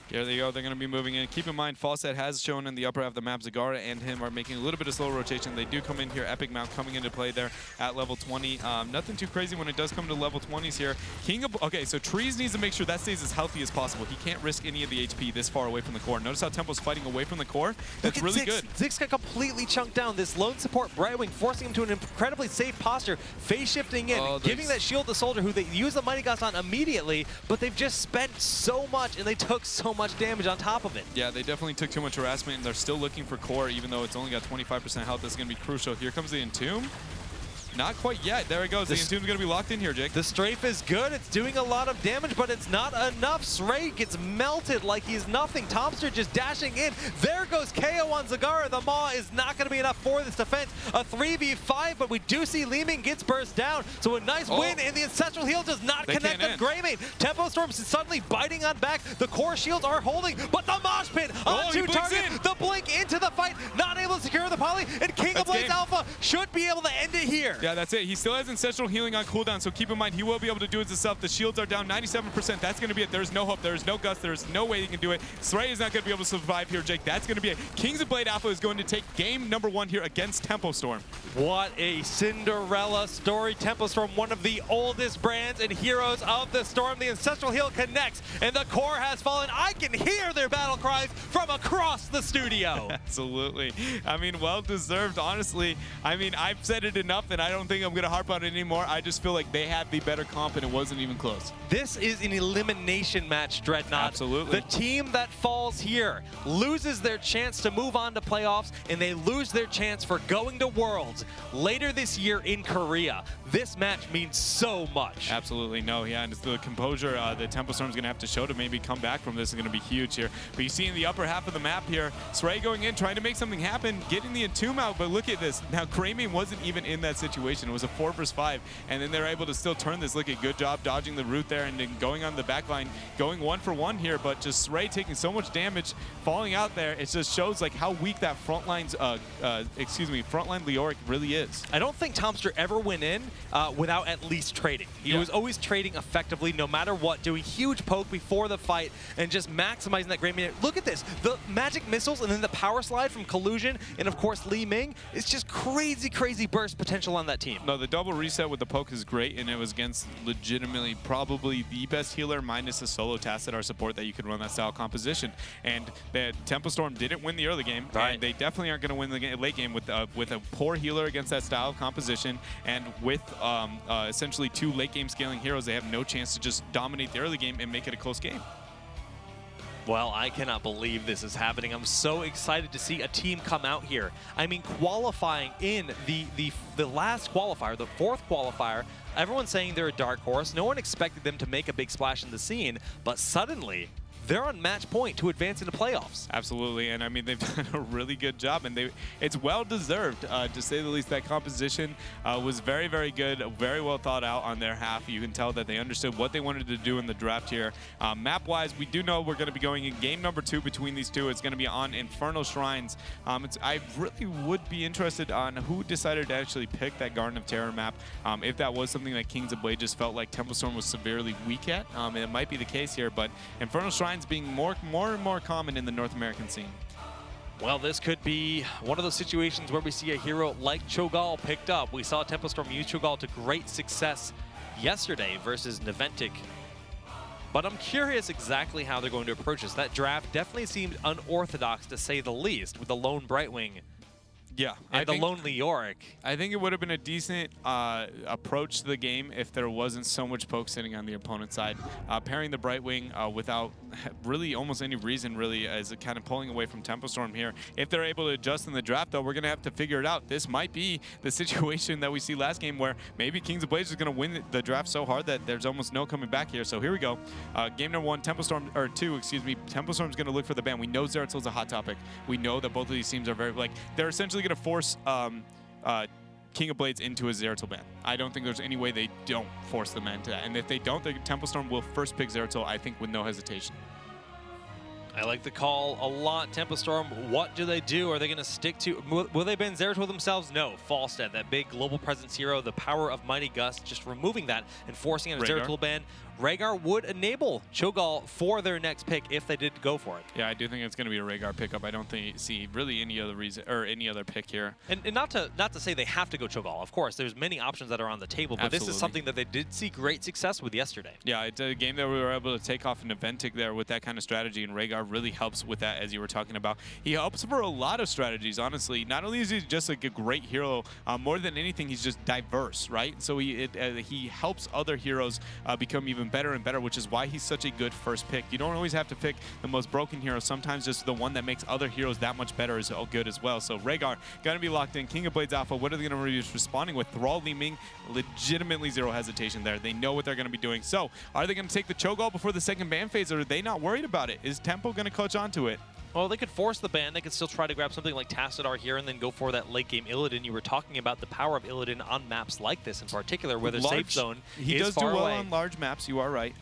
Here they go. They're going to be moving in. Keep in mind, Fawcett has shown in the upper half of the map, Zagara and him are making a little bit of slow rotation. They do come in here. Epic Mount coming into play there at level 20. Nothing too crazy when it does come to level 20s here. Okay, so Trees needs to make sure that stays as healthy as possible. He can't risk any of the HP this far away from the core. Notice how Tempo's fighting away from the core. That's really good. Ziggs got completely chunked down. This lone support, Brightwing, forcing him to an incredibly safe posture, face shifting in, giving that shield to Soldier, who they use the Mighty Gust on immediately, but they've just spent so much, and they took so much damage on top of it. Yeah, they definitely took too much harassment, and they're still looking for core, even though it's only got 25% health. That's going to be crucial. Here comes the Entomb. Not quite yet. There it goes. The Entomb's going to be locked in here, Jake. The strafe is good. It's doing a lot of damage, but it's not enough. Sray gets melted like he's nothing. Tomster just dashing in. There goes KO on Zagara. The Maw is not going to be enough for this defense. A 3v5, but we do see Li Ming gets burst down. So a nice win, and the Ancestral Heal does not connect on Greymane. Tempo Storm's suddenly biting on back. The core shields are holding, but the Mosh Pit on 2 targets. The blink into the fight, not able to secure the poly, and King of Blades Alpha should be able to end it here. Yeah, that's it. He still has Ancestral Healing on cooldown, so keep in mind he will be able to do it himself. The shields are down 97%. That's going to be it. There's no hope. There's no Gust. There's no way he can do it. Sray is not going to be able to survive here, Jake. That's going to be it. Kings of Blade Alpha is going to take game number 1 here against Tempo Storm. What a Cinderella story. Tempo Storm, one of the oldest brands and heroes of the Storm. The Ancestral Heal connects, and the core has fallen. I can hear their battle cries from across the studio. Absolutely. I mean, well-deserved, honestly. I mean, I've said it enough, and I don't think I'm going to harp on it anymore. I just feel like they had the better comp, and it wasn't even close. This is an elimination match, Dreadnought. Absolutely. The team that falls here loses their chance to move on to playoffs, and they lose their chance for going to Worlds later this year in Korea. This match means so much. Absolutely. No, yeah, and it's the composure that Tempo Storm's going to have to show to maybe come back from this is going to be huge here. But you see in the upper half of the map here, Sray going in, trying to make something happen, getting the Entomb out, but look at this. Now, Greymane wasn't even in that situation. It was a 4 vs 5, and then they're able to still turn this. Look at good job dodging the root there and then going on the back line, going 1 for 1 here, but just Sray taking so much damage, falling out there. It just shows like how weak that frontline Leoric really is. I don't think Tomster ever went in without at least trading. He was always trading effectively no matter what, doing huge poke before the fight and just maximizing that Greymane. Look at this. The magic missiles and then the power slide from Collusion and of course Li Ming. It's just crazy, crazy burst potential on that team. No, the double reset with the poke is great, and it was against legitimately probably the best healer minus a solo Tacet support that you could run that style composition. And the Tempo Storm didn't win the early game, and they definitely aren't going to win the late game with a poor healer against that style of composition, and with essentially 2 late game scaling heroes, they have no chance to just dominate the early game and make it a close game. Well, I cannot believe this is happening. I'm so excited to see a team come out here. I mean, qualifying in the last qualifier, the 4th qualifier, everyone's saying they're a dark horse. No one expected them to make a big splash in the scene, but suddenly they're on match point to advance into playoffs. Absolutely, and I mean, they've done a really good job, and it's well-deserved, to say the least. That composition was very, very good, very well thought out on their half. You can tell that they understood what they wanted to do in the draft here. Map-wise, we do know we're going to be going in game number 2 between these two. It's going to be on Infernal Shrines. I really would be interested on who decided to actually pick that Garden of Terror map. If that was something that Kings of Blade just felt like Temple Storm was severely weak at, it might be the case here, but Infernal Shrines being more and more common in the North American scene. Well, this could be one of those situations where we see a hero like Cho'Gall picked up. We saw Temple Storm use Cho'Gall to great success yesterday versus Naventic. But I'm curious exactly how they're going to approach this. That draft definitely seemed unorthodox, to say the least, with the lone Brightwing. Yeah, And the lonely Yorick. I think it would have been a decent approach to the game if there wasn't so much poke sitting on the opponent's side. Pairing the Brightwing without really almost any reason really is kind of pulling away from Temple Storm here. If they're able to adjust in the draft, though, we're going to have to figure it out. This might be the situation that we see last game where maybe Kings of Blades is going to win the draft so hard that there's almost no coming back here. So here we go. Game number 1, Temple Storm, or 2, excuse me. Temple Storm's going to look for the ban. We know Zeratil's a hot topic. We know that both of these teams are very, like, they're essentially going to force King of Blades into a Zeratil ban. I don't think there's any way they don't force them into that. And if they don't, the Temple Storm will first pick Zeratil, I think, with no hesitation. I like the call a lot. Temple Storm, what do they do? Are they going to stick to... Will they ban Zeratil themselves? No. Falstad, that big global presence hero, the power of Mighty Gust, just removing that and forcing a Zeratil ban. Rhaegar would enable Cho'Gall for their next pick if they did go for it. Yeah, I do think it's going to be a Rhaegar pickup. I don't see really any other reason or any other pick here. And not to say they have to go Cho'Gall. Of course, there's many options that are on the table, but This is something that they did see great success with yesterday. Yeah, it's a game that we were able to take off an Naventic there with that kind of strategy, and Rhaegar really helps with that, as you were talking about. He helps for a lot of strategies, honestly. Not only is he just like a great hero, more than anything, he's just diverse, right? So he helps other heroes become even better and better, which is why he's such a good first pick. You don't always have to pick the most broken hero. Sometimes just the one that makes other heroes that much better is all good as well. So Rhaegar going to be locked in. King of Blades Alpha, what are they going to be responding with? Thrall Li Ming, legitimately zero hesitation there. They know what they're going to be doing. So are they going to take the Cho'Gall before the second ban phase, or are they not worried about it? Is Temple going to clutch onto it? Well, they could force the ban. They could still try to grab something like Tassadar here and then go for that late game Illidan. You were talking about the power of Illidan on maps like this in particular, where the safe zone is far away. He does do well on large maps, you are right.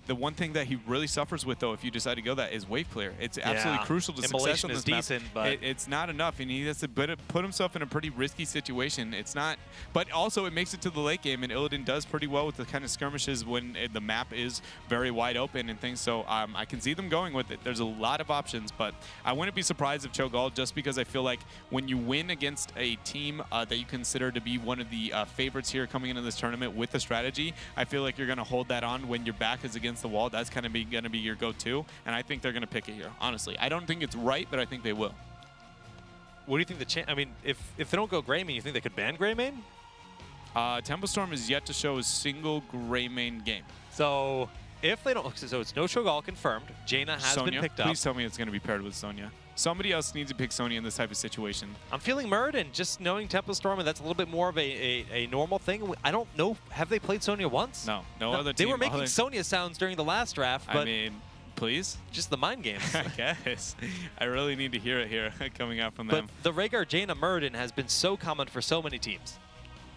The one thing that he really suffers with, though, if you decide to go that, is wave clear. It's absolutely crucial to success on this map. Decent, but it's not enough, and he has to put himself in a pretty risky situation. It's not, but also it makes it to the late game, and Illidan does pretty well with the kind of skirmishes when the map is very wide open and things. So I can see them going with it. There's a lot of options, but I wouldn't be surprised if Cho'Gall, just because I feel like when you win against a team that you consider to be one of the favorites here coming into this tournament with the strategy, I feel like you're going to hold that on when your back is against the wall. That's kind of going to be your go-to, and I think they're going to pick it here, honestly. I don't think it's right, but I think they will. What do you think the chance? I mean, if they don't go Greymane, you think they could ban Greymane? Temple Storm is yet to show a single Greymane game. So if they don't, so it's no Cho'Gall confirmed. Jaina has been picked up. Please tell me it's going to be paired with Sonya. Somebody else needs to pick Sonya in this type of situation. I'm feeling Muradin, just knowing Temple Storm, and that's a little bit more of a normal thing. I don't know. Have they played Sonya once? No other team. They were making Sonya sounds during the last draft, but I mean, please? Just the mind games. I guess. I really need to hear it here coming out from them. But the Rhaegar Jaina Muradin has been so common for so many teams.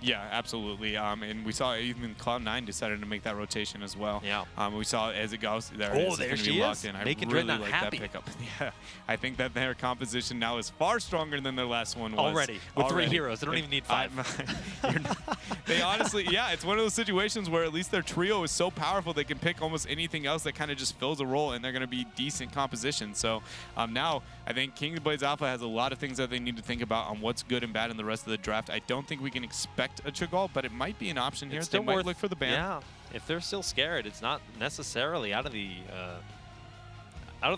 Yeah, absolutely. And we saw even Cloud9 decided to make that rotation as well. Yeah. We saw as it goes. There she is. In. Making I really Dreadnought like happy. that pickup. Yeah, I think that their composition now is far stronger than their last one was. Already. With 3 heroes. They don't even need 5. They honestly, yeah, it's one of those situations where at least their trio is so powerful they can pick almost anything else that kind of just fills a role, and they're going to be decent composition. So now I think King of Blades Alpha has a lot of things that they need to think about on what's good and bad in the rest of the draft. I don't think we can expect a Cho'Gall, but it might be an option here. They might look for the ban. Yeah, if they're still scared, it's not necessarily out of the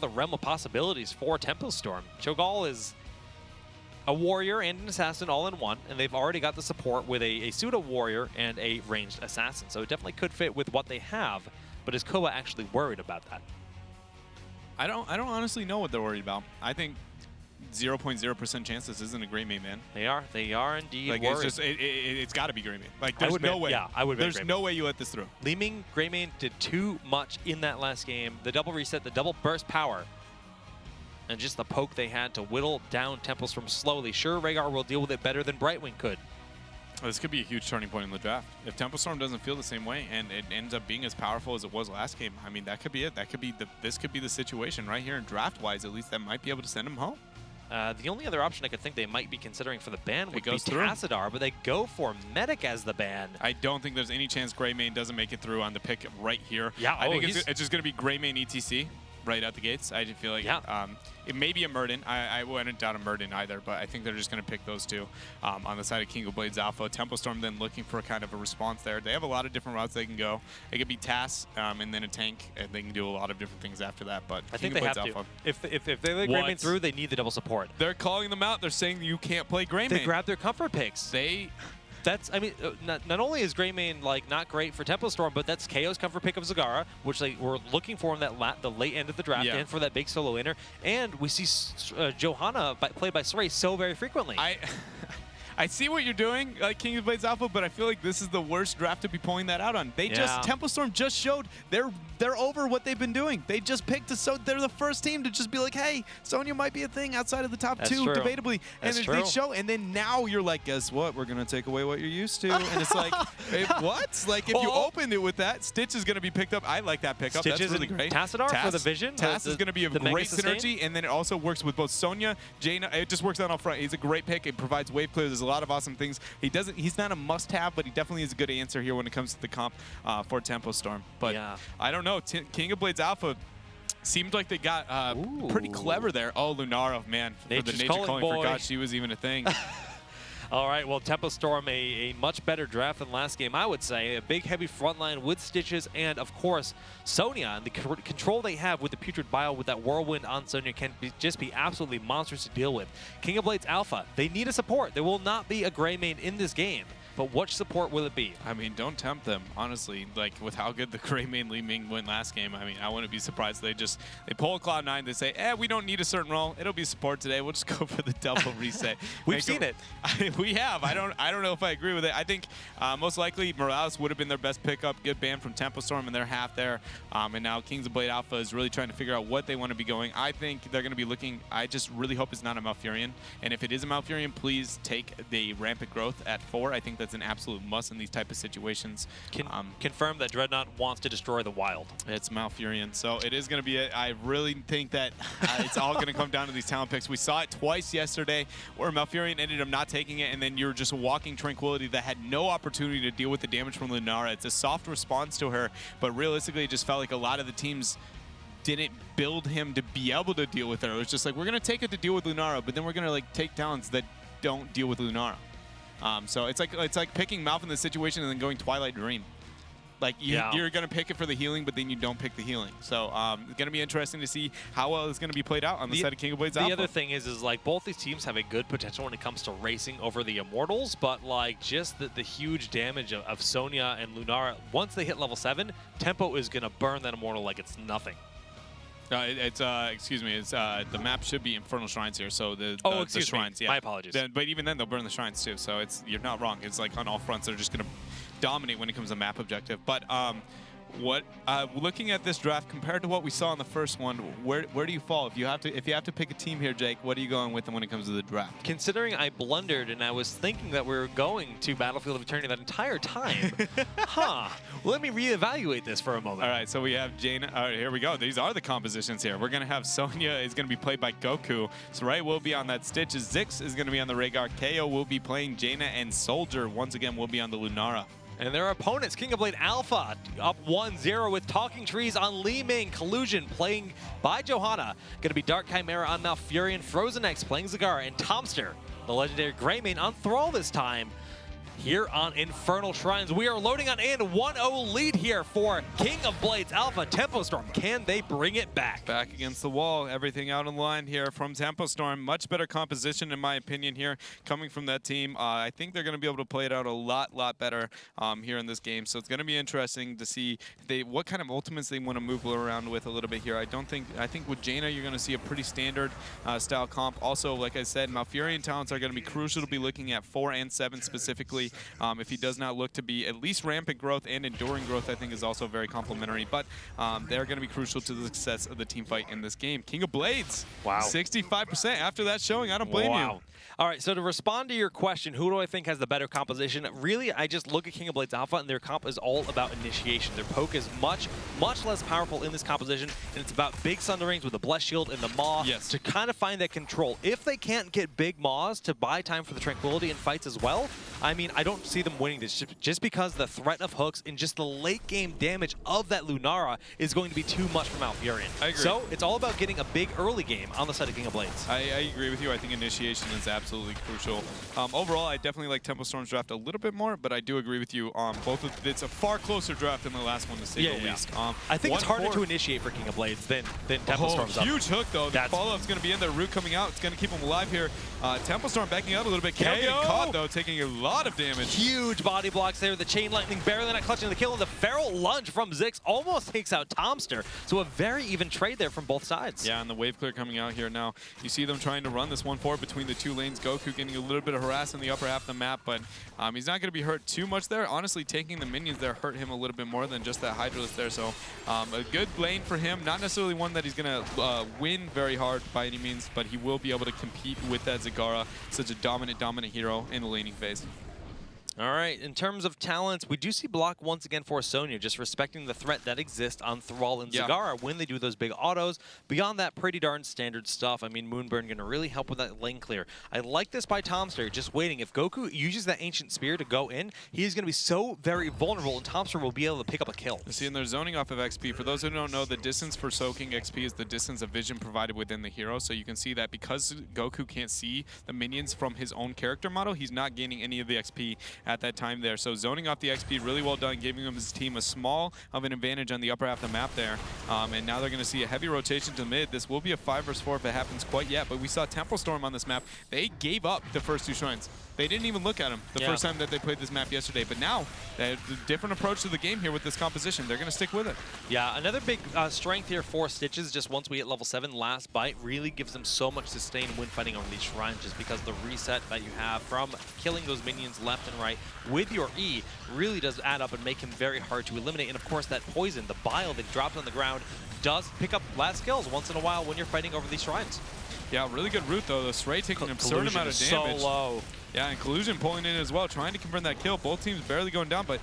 realm of possibilities for Temple Storm. Cho'Gall is a warrior and an assassin all in one, and they've already got the support with a pseudo-warrior and a ranged assassin. So it definitely could fit with what they have, but is KoB actually worried about that? I don't honestly know what they're worried about. I think 0.0% chance this isn't a Gray Main, man. They are indeed Like, worried. it's got to be Gray Main. Like, there's no way. Yeah, I would bet There's no way you let this through. Li Ming, Gray Main did too much in that last game. The double reset, the double burst power, and just the poke they had to whittle down Temple Storm slowly. Sure, Rhaegar will deal with it better than Brightwing could. Well, this could be a huge turning point in the draft. If Temple Storm doesn't feel the same way and it ends up being as powerful as it was last game, I mean, that could be it. That could be this could be the situation right here, and draft-wise, at least, that might be able to send him home. The only other option I could think they might be considering for the ban would be goes through. Tassadar, but they go for Medic as the ban. I don't think there's any chance Gray Main doesn't make it through on the pick right here. Yeah, I think it's just going to be Gray Main ETC right out the gates. I just feel like it may be a Murden. I wouldn't doubt a Murden either, but I think they're just going to pick those two on the side of King of Blades Alpha. Temple Storm then looking for kind of a response there. They have a lot of different routes they can go. It could be TAS and then a tank, and they can do a lot of different things after that. But I think they have to. If they let Gray Main through, they need the double support. They're calling them out. They're saying you can't play Gray Main. They grab their comfort picks. I mean, not only is Gray Main like not great for Temple Storm, but that's KO's comfort pick of Zagara, which they were looking for in the late end of the draft and for that big solo laner. And we see Johanna played by Soray so very frequently. I see what you're doing, like King of Blades Alpha, but I feel like this is the worst draft to be pulling that out on. Temple Storm just showed they're over what they've been doing. They just picked they're the first team to just be like, hey, Sonya might be a thing outside of the top two, debatably. And they show, and then now you're like, guess what? We're gonna take away what you're used to. And it's like, hey, what? Like if you opened it with that, Stitch is gonna be picked up. I like that pickup. That's really great. Tassadar for the vision. TAS is gonna be a great synergy, and then it also works with both Sonya, Jaina. It just works out up front. He's a great pick. It provides wave clear. There's a lot of awesome things. He's not a must-have, but he definitely is a good answer here when it comes to the comp for Temple Storm. But I don't know. King of Blades Alpha seemed like they got pretty clever there. Oh, Lunara, man, for the Nature Calling, forgot she was even a thing. All right, well, Temple Storm, a much better draft than last game, I would say. A big, heavy front line with Stitches, and, of course, Sonya. And the control they have with the Putrid Bile with that Whirlwind on Sonya can just be absolutely monstrous to deal with. King of Blades Alpha, they need a support. There will not be a Gray Main in this game. But which support will it be? I mean, don't tempt them, honestly. Like, with how good the Gray Main Li Ming went last game, I mean, I wouldn't be surprised. They pull a Cloud9, they say, we don't need a certain role. It'll be support today. We'll just go for the double reset. We've seen it. We have. I don't know if I agree with it. I think most likely Morales would have been their best pickup. Good ban from Temple Storm in their half there. And now Kings of Blade Alpha is really trying to figure out what they want to be going. I think they're going to be looking. I just really hope it's not a Malfurion. And if it is a Malfurion, please take the Rampant Growth at 4. I think that's an absolute must in these type of situations. Confirm that Dreadnought wants to destroy the wild. It's Malfurion, so it is going to be I really think that it's all going to come down to these talent picks. We saw it twice yesterday where Malfurion ended up not taking it, and then you're just walking Tranquility that had no opportunity to deal with the damage from Lunara. It's a soft response to her, but realistically it just felt like a lot of the teams didn't build him to be able to deal with her. It was just like, we're going to take it to deal with Lunara, but then we're going to like take talents that don't deal with Lunara. So it's like picking Malf in this situation and then going Twilight Dream. Like you're going to pick it for the healing, but then you don't pick the healing. So it's going to be interesting to see how well it's going to be played out on the side of King of Blades Alpha. The other thing is like both these teams have a good potential when it comes to racing over the Immortals, but like just the huge damage of Sonya and Lunara, once they hit level 7, Tempo is going to burn that Immortal like it's nothing. Excuse me, the map should be Infernal Shrines here, so the shrines. Yeah. My apologies. But even then, they'll burn the shrines too, so you're not wrong. It's like on all fronts, they're just going to dominate when it comes to map objective. But looking at this draft compared to what we saw in the first one, where do you fall? If you have to pick a team here, Jake, what are you going with when it comes to the draft? Considering I blundered and I was thinking that we were going to Battlefield of Eternity that entire time, well, let me reevaluate this for a moment. All right, so we have Jaina. All right, here we go. These are the compositions here. We're going to have Sonya is going to be played by Goku. Sarai will be on that Stitch. Zix is going to be on the Rhaegar. KO will be playing Jaina, and Soldier once again will be on the Lunara. And their opponents, King of Blade Alpha, up 1-0 with Talking Trees on Li Ming. Collusion playing by Johanna. Going to be Dark Chimera on Malfurion. Frozen X playing Zagara. And Tomster, the legendary Greymane, on Thrall this time. here on Infernal Shrines. We are loading on in 1-0 lead here for King of Blades Alpha. Tempo Storm, can they bring it back? Back against the wall, everything out on the line here from Tempo Storm. Much better composition in my opinion here coming from that team. I think they're going to be able to play it out a lot better here in this game. So it's going to be interesting to see what kind of ultimates they want to move around with a little bit here. I think with Jaina you're going to see a pretty standard style comp. Also, like I said, Malfurion talents are going to be crucial to be looking at 4 and 7 specifically. If he does not look to be at least rampant growth and enduring growth, I think is also very complimentary. But they're going to be crucial to the success of the team fight in this game. King of Blades, wow, 65% after that showing. I don't blame you. All right, so to respond to your question, who do I think has the better composition? Really, I just look at King of Blades Alpha, and their comp is all about initiation. Their poke is much less powerful in this composition, and it's about big Sunderings with the Blessed Shield and the Maw to kind of find that control. If they can't get big Maws to buy time for the Tranquility in fights as well, I mean, I don't see them winning this just because the threat of hooks and just the late game damage of that Lunara is going to be too much for Malfurion. I agree. So it's all about getting a big early game on the side of King of Blades. I agree with you. I think initiation is absolutely crucial. Overall, I definitely like Tempo Storm's draft a little bit more, but I do agree with you. It's a far closer draft than the last one to say the least. I think it's harder to initiate for King of Blades than Tempo Storm's up. Huge hook though. The follow-up's going to be in there. Root coming out. It's going to keep him alive here. Tempo Storm backing up a little bit. KO getting caught though, taking a lot of damage. Huge body blocks there. The Chain Lightning barely not clutching the kill, and the Feral Lunge from Zix almost takes out Tomster. So a very even trade there from both sides. Yeah, and the wave clear coming out here now. You see them trying to run this 1-4 between the two lanes. Goku getting a little bit of harass in the upper half of the map, but he's not going to be hurt too much there. Honestly, taking the minions there hurt him a little bit more than just that Hydralisk there. So a good lane for him. Not necessarily one that he's going to win very hard by any means, but he will be able to compete with that Zagara, such a dominant hero in the laning phase. All right, in terms of talents, we do see block once again for Sonya, just respecting the threat that exists on Thrall and Zagara when they do those big autos. Beyond that, pretty darn standard stuff. I mean, Moonburn going to really help with that lane clear. I like this by Tomster, just waiting. If Goku uses that Ancient Spear to go in, he is going to be so very vulnerable, and Tomster will be able to pick up a kill. You see, and they're zoning off of XP. For those who don't know, the distance for soaking XP is the distance of vision provided within the hero. So you can see that because Goku can't see the minions from his own character model, he's not gaining any of the XP at that time there. So zoning off the XP, really well done, giving him his team a small of an advantage on the upper half of the map there. And now they're going to see a heavy rotation to mid. This will be a 5 versus 4 if it happens quite yet, but we saw Tempo Storm on this map. They gave up the first 2 shrines. They didn't even look at him the first time that they played this map yesterday. But now, a different approach to the game here with this composition. They're going to stick with it. Yeah, another big strength here for Stitches, just once we hit level 7, last bite really gives them so much sustain when fighting over these shrines, just because the reset that you have from killing those minions left and right with your E really does add up and make him very hard to eliminate. And of course, that poison, the bile that drops on the ground, does pick up last kills once in a while when you're fighting over these shrines. Yeah, really good root though. The Stray taking an absurd amount of damage. So low. Yeah, and Collusion pulling in as well, trying to confirm that kill. Both teams barely going down, but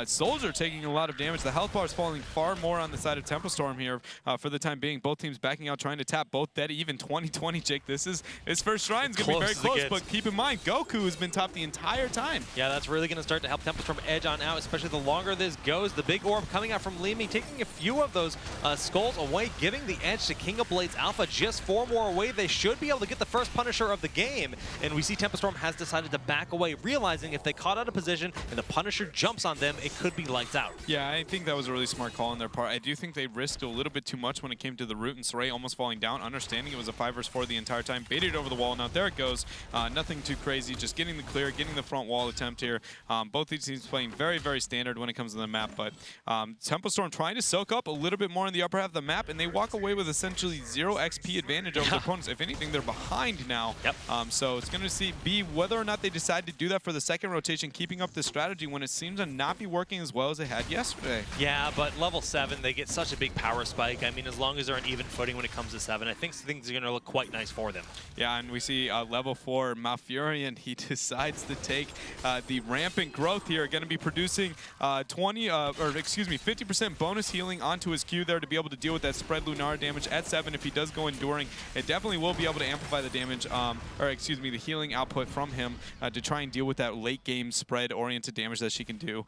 Soldier taking a lot of damage. The health bar is falling far more on the side of Tempo Storm here for the time being. Both teams backing out, trying to tap both dead. Even 2020, Jake. This is his first shrine's going to be very close, but keep in mind, Goku has been top the entire time. Yeah, that's really going to start to help Tempo Storm edge on out, especially the longer this goes. The big orb coming out from Limi, taking a few of those skulls away, giving the edge to King of Blades Alpha. Just 4 more away. They should be able to get the first Punisher of the game, and we see Tempo Storm has decided to back away, realizing if they caught out of position and the Punisher jumps on them, it could be lights out. Yeah, I think that was a really smart call on their part. I do think they risked a little bit too much when it came to the root and Saray almost falling down, understanding it was a 5 versus 4 the entire time, baited over the wall. Now there it goes. Nothing too crazy, just getting the clear, getting the front wall attempt here. Both these teams playing very, very standard when it comes to the map, but Tempo Storm trying to soak up a little bit more in the upper half of the map, and they walk away with essentially 0 XP advantage over their opponents. If anything, they're behind now. Yep. So it's going to be whether or not they decide to do that for the second rotation, keeping up this strategy when it seems to not be working as well as it had yesterday. Yeah, but level 7, they get such a big power spike. I mean, as long as they're on even footing when it comes to 7, I think things are going to look quite nice for them. Yeah, and we see level 4, Malfurion, he decides to take the rampant growth here, going to be producing 50% bonus healing onto his Q there to be able to deal with that spread Lunar damage at 7. If he does go enduring, it definitely will be able to amplify the damage, the healing output from him. to try and deal with that late game spread-oriented damage that she can do.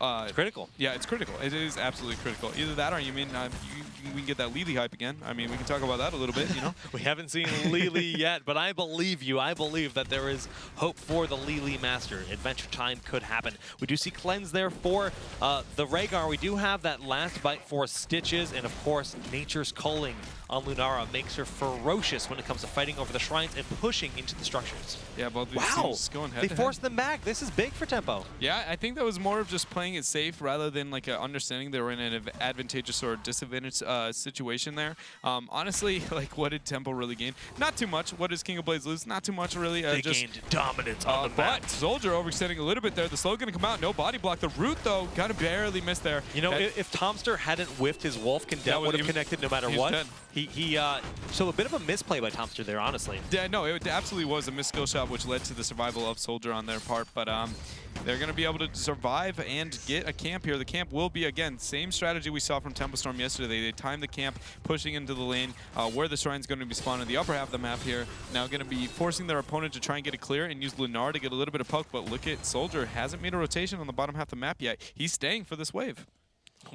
It's critical. Yeah, it's critical. It is absolutely critical. Either that or we can get that Lily hype again. I mean, we can talk about that a little bit, you know? We haven't seen Lily yet, but I believe you. I believe that there is hope for the Lily Master. Adventure Time could happen. We do see Cleanse there for the Rhaegar. We do have that last bite for Stitches, and of course, Nature's Culling on Lunara makes her ferocious when it comes to fighting over the shrines and pushing into the structures. Yeah, both these teams going head They to forced them back. This is big for Tempo. Yeah, I think that was more of just playing it safe rather than like understanding they were in an advantageous or disadvantaged situation there. Honestly, like, what did Tempo really gain? Not too much. What does King of Blades lose? Not too much, really. They gained dominance on the map. But Soldier overextending a little bit there. The slow going to come out. No body block. The root, though, kind of barely missed there. You know, if Tomster hadn't whiffed his Wolf, Condemn would have connected no matter what. So a bit of a misplay by Tomster there, honestly. Yeah, no, it absolutely was a missed skill shot, which led to the survival of Soldier on their part. But they're going to be able to survive and get a camp here. The camp will be, again, same strategy we saw from Tempo Storm yesterday. They timed the camp, pushing into the lane where the shrine's going to be spawned in the upper half of the map here. Now going to be forcing their opponent to try and get it clear and use Lunar to get a little bit of poke. But look at Soldier, hasn't made a rotation on the bottom half of the map yet. He's staying for this wave.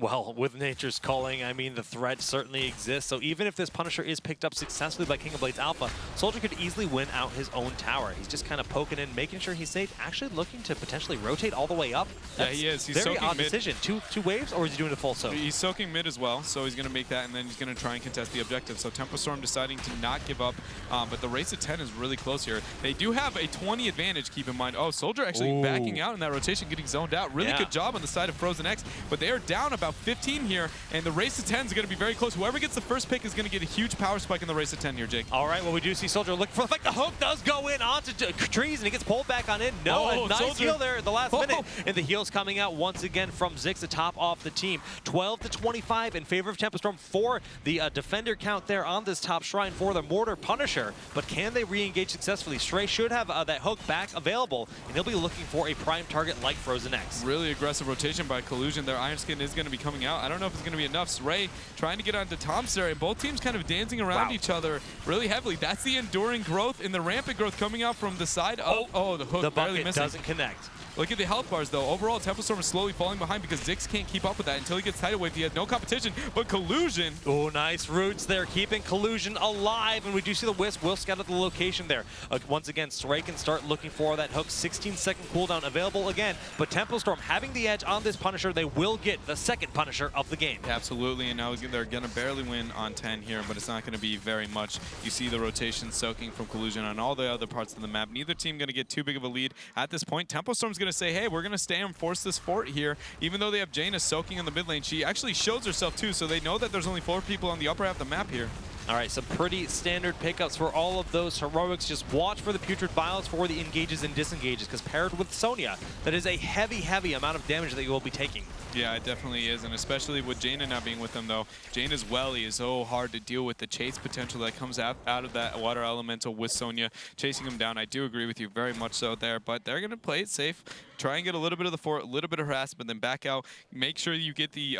Well, with Nature's Calling, I mean, the threat certainly exists. So even if this Punisher is picked up successfully by King of Blades Alpha, Soldier could easily win out his own tower. He's just kind of poking in, making sure he's safe, actually looking to potentially rotate all the way up. That's he is. He's very soaking odd mid. decision. Two waves, or is he doing a full soak? He's soaking mid as well, so he's going to make that, and then he's going to try and contest the objective. So Tempo Storm deciding to not give up, but the race to 10 is really close here. They do have a 20 advantage, keep in mind. Oh, Soldier actually backing out in that rotation, getting zoned out. Really good job on the side of Frozen X, but they are down about 15 here, and the race to 10 is going to be very close. Whoever gets the first pick is going to get a huge power spike in the race to 10 here, Jake. All right, well, we do see Soldier looking for the fight. The hook does go in onto trees, and he gets pulled back on in. No, a nice Soldier. heal there at the last minute. And the heal's coming out once again from Zix to top off the team. 12-25 in favor of Tempo Storm for the defender count there on this top shrine for the Mortar Punisher. But can they re-engage successfully? Stray should have that hook back available, and he'll be looking for a prime target like Frozen X. Really aggressive rotation by Collusion. Their Iron Skin is going to be coming out. I don't know if it's going to be enough. Ray trying to get onto Tomster, and both teams kind of dancing around each other really heavily. That's the enduring growth and the rampant growth coming out from the side of the hook. The barely bucket missing. doesn't connect. Look at the health bars, though. Overall, Tempo Storm is slowly falling behind because Zix can't keep up with that until he gets tidal wave. He has no competition, but Collusion. Oh, nice roots there, keeping Collusion alive, and we do see the Wisp will scout at the location there. Once again, Stray can start looking for that hook. 16-second cooldown available again, but Tempo Storm having the edge on this Punisher. They will get the second Punisher of the game. Absolutely, and now they're going to barely win on 10 here, but it's not going to be very much. You see the rotation soaking from Collusion on all the other parts of the map. Neither team going to get too big of a lead at this point. Tempo Storm's going to say, hey, we're going to stay and force this fort here. Even though they have Jaina soaking in the mid lane, she actually shows herself too, so they know that there's only 4 people on the upper half of the map here. All right, some pretty standard pickups for all of those heroics. Just watch for the Putrid Vials for the engages and disengages, because paired with Sonya, that is a heavy amount of damage that you will be taking. Yeah, it definitely is, and especially with Jaina not being with them, though. Jaina's Welly is so hard to deal with. The chase potential that comes out of that Water Elemental with Sonya chasing him down. I do agree with you very much so there, but they're going to play it safe, try and get a little bit of the fort, a little bit of harassment, then back out. Make sure you get the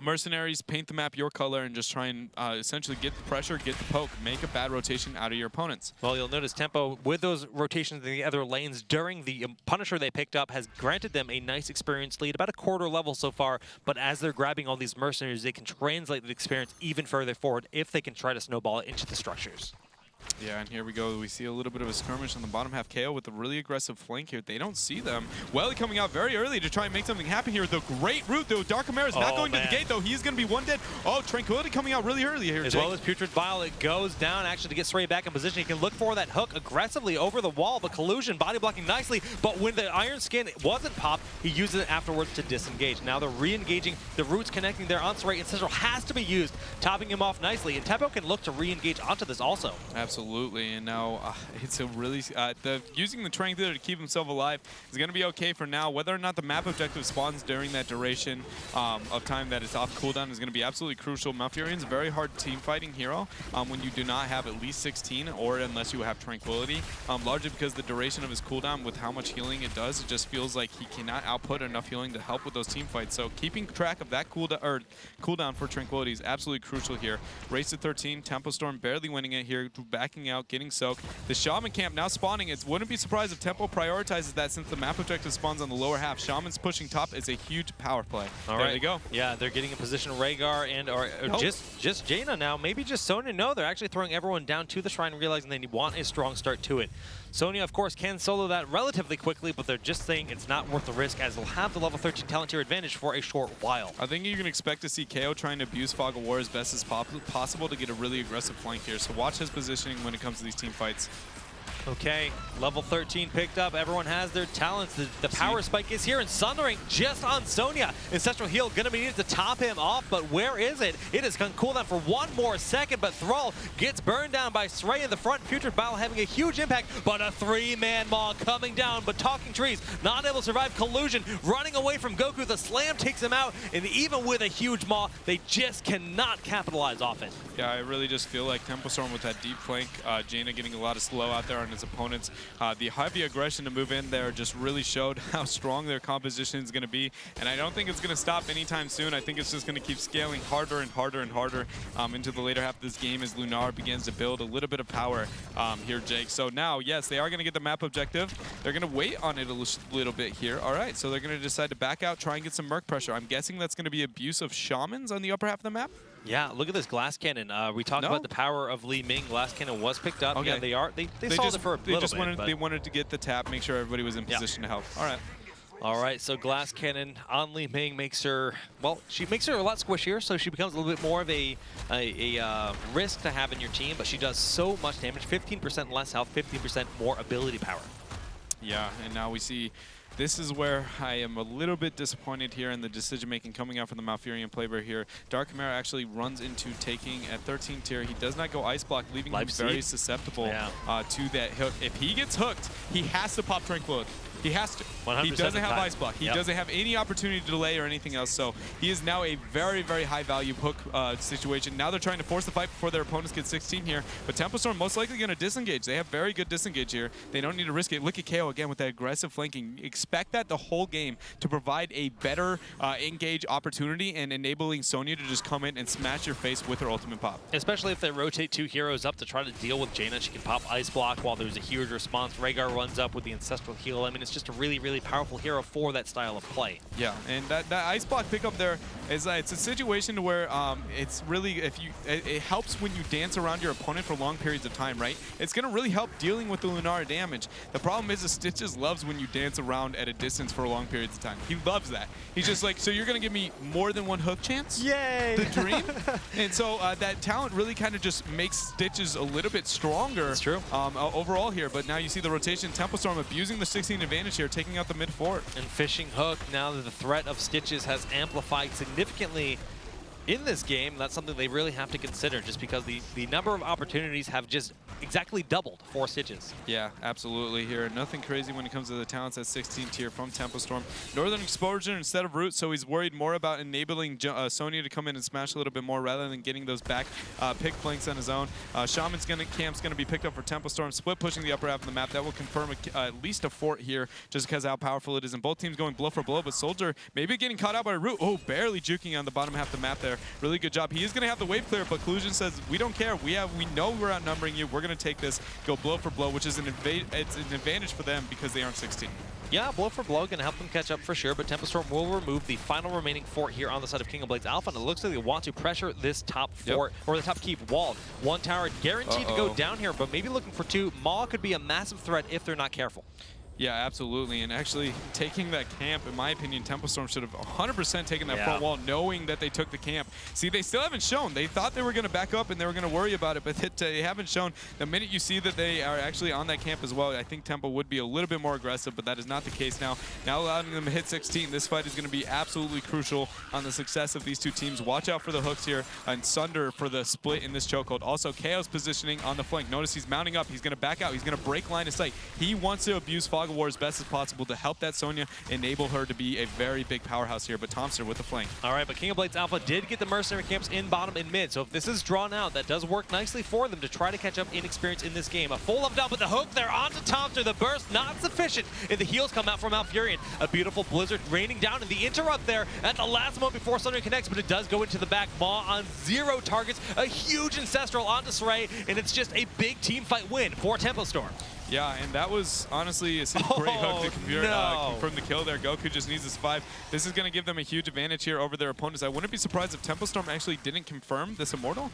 mercenaries, paint the map your color, and just try and essentially get the pressure, get the poke, make a bad rotation out of your opponents. Well, you'll notice Tempo, with those rotations in the other lanes during the Punisher they picked up, has granted them a nice experience lead, about a quarter level so far, but as they're grabbing all these mercenaries, they can translate the experience even further forward if they can try to snowball it into the structures. Yeah, and here we go. We see a little bit of a skirmish on the bottom half. KO with a really aggressive flank here. They don't see them. Welly coming out very early to try and make something happen here. The great route, though. Dark Chimera is not going to the gate, though. He's going to be one dead. Oh, Tranquility coming out really early here, As well as Putrid Vial, it goes down actually to get Stray back in position. He can look for that hook aggressively over the wall, but Collusion body blocking nicely. But when the Iron Skin wasn't popped, he uses it afterwards to disengage. Now they're re-engaging. The roots connecting there on Stray. Ancestral has to be used, topping him off nicely. And Tempo can look to re-engage onto this also. Absolutely, and now it's a really using the Tranquility to keep himself alive is going to be okay for now. Whether or not the map objective spawns during that duration of time that it's off cooldown is going to be absolutely crucial. Malfurion's a very hard team fighting hero when you do not have at least 16 or unless you have Tranquility, largely because the duration of his cooldown with how much healing it does, it just feels like he cannot output enough healing to help with those team fights. So keeping track of that cooldown for Tranquility is absolutely crucial here. Race to 13, Tempo Storm barely winning it here, backing backing out, getting soaked. The Shaman camp now spawning. It wouldn't be surprised if Tempo prioritizes that since the map objective spawns on the lower half. Shaman's pushing top is a huge power play. All there right. they go. Yeah, they're getting in position Rhaegar and or just Jaina now. Maybe just Sonya. No, they're actually throwing everyone down to the shrine, realizing they want a strong start to it. Sonya, of course, can solo that relatively quickly, but they're just saying it's not worth the risk as they'll have the level 13 talent tier advantage for a short while. I think you can expect to see KO trying to abuse Fog of War as best as possible to get a really aggressive flank here. So watch his positioning when it comes to these team fights. Okay, level 13 picked up. Everyone has their talents. The power spike is here, and Sundering just on Sonya. Ancestral Heal going to be needed to top him off, but where is it? It is going to cool down for one more second, but Thrall gets burned down by Srey in the front. Future Battle having a huge impact, but a 3-man Maw coming down, but Talking Trees not able to survive Collusion, running away from Goku. The slam takes him out, and even with a huge Maw, they just cannot capitalize off it. Yeah, I really just feel like Tempo Storm with that deep flank, Jaina getting a lot of slow out there on his opponents. The heavy aggression to move in there just really showed how strong their composition is going to be, and I don't think it's going to stop anytime soon. I think it's just going to keep scaling harder and harder and harder into the later half of this game as Lunar begins to build a little bit of power here, Jake. So now, yes, they are going to get the map objective. They're going to wait on it a little bit here. All right, so they're going to decide to back out, try and get some Merc pressure. I'm guessing that's going to be abuse of Shamans on the upper half of the map. Yeah, look at this glass cannon. We talked about the power of Li Ming. Glass cannon was picked up. Okay. Yeah, they sold it for a little bit. They wanted to get the tap, make sure everybody was in position to help. All right. All right, so glass cannon on Li Ming makes her, well, she makes her a lot squishier, so she becomes a little bit more of a risk to have in your team, but she does so much damage, 15% less health, 15% more ability power. Yeah, and now we see this is where I am a little bit disappointed here in the decision-making coming out from the Malfurion Playboy here. Dark Chimera actually runs into taking at 13 tier. He does not go Ice Block, leaving him very susceptible to that hook. If he gets hooked, he has to pop Tranquility. He has to. He doesn't have Ice Block. He doesn't have any opportunity to delay or anything else. So he is now a very, very high value hook situation. Now they're trying to force the fight before their opponents get 16 here. But Tempo Storm most likely going to disengage. They have very good disengage here. They don't need to risk it. Look at KO again with that aggressive flanking. Expect that the whole game to provide a better engage opportunity and enabling Sonya to just come in and smash your face with her ultimate pop. Especially if they rotate 2 heroes up to try to deal with Jaina. She can pop Ice Block while there's a huge response. Rhaegar runs up with the Ancestral Heal. I mean, it's just a really, really powerful hero for that style of play. Yeah, and that Ice Block pickup there is it's a situation where it's really, it helps when you dance around your opponent for long periods of time, right? It's going to really help dealing with the Lunar damage. The problem is Stitches loves when you dance around at a distance for long periods of time. He loves that. He's just like, so you're going to give me more than one hook chance? Yay! The dream? And so that talent really kind of just makes Stitches a little bit stronger. That's true. Overall here, but now you see the rotation. Tempo Storm abusing the 16 advantage here, taking out the mid fort. And fishing hook, now that the threat of Stitches has amplified significantly in this game, that's something they really have to consider just because the number of opportunities have just exactly doubled for Stitches. Yeah, absolutely here. Nothing crazy when it comes to the talents at 16 tier from Tempo Storm. Northern Exposure instead of Root, so he's worried more about enabling Sonya to come in and smash a little bit more rather than getting those back pick flanks on his own. Shaman's camp's gonna be picked up for Tempo Storm, split pushing the upper half of the map. That will confirm at least a fort here just because how powerful it is. And both teams going blow for blow, but Soldier maybe getting caught out by Root. Oh, barely juking on the bottom half of the map there. Really good job. He is going to have the wave clear, but Collusion says, we don't care. We know we're outnumbering you. We're going to take this, go blow for blow, which is it's an advantage for them because they aren't 16. Yeah, blow for blow can help them catch up for sure, but Tempo Storm will remove the final remaining fort here on the side of King of Blades Alpha, and it looks like they want to pressure this top fort, or the top keep wall. One tower guaranteed to go down here, but maybe looking for 2. Maw could be a massive threat if they're not careful. Yeah, absolutely. And actually, taking that camp, in my opinion, Tempo Storm should have 100% taken that front wall, knowing that they took the camp. See, they still haven't shown. They thought they were going to back up and they were going to worry about it, but they haven't shown. The minute you see that they are actually on that camp as well, I think Tempo would be a little bit more aggressive, but that is not the case now. Now allowing them to hit 16, this fight is going to be absolutely crucial on the success of these two teams. Watch out for the hooks here, and Sunder for the split in this chokehold. Also, KO's positioning on the flank. Notice he's mounting up. He's going to back out. He's going to break line of sight. He wants to abuse Fog of war as best as possible to help that Sonya enable her to be a very big powerhouse here. But Tomster with the flank. All right, but King of Blades Alpha did get the mercenary camps in bottom and mid. So if this is drawn out, that does work nicely for them to try to catch up in experience in this game. A full up down, but the hook there onto Tomster. The burst not sufficient. And the heals come out from Malfurion. A beautiful blizzard raining down, and the interrupt there at the last moment before Thunder connects, but it does go into the back. Maw on 0 targets. A huge Ancestral onto Saray, and it's just a big team fight win for Tempo Storm. Yeah, and that was honestly a great hook to confirm the kill there. Goku just needs to survive. This is going to give them a huge advantage here over their opponents. I wouldn't be surprised if Tempo Storm actually didn't confirm this Immortal,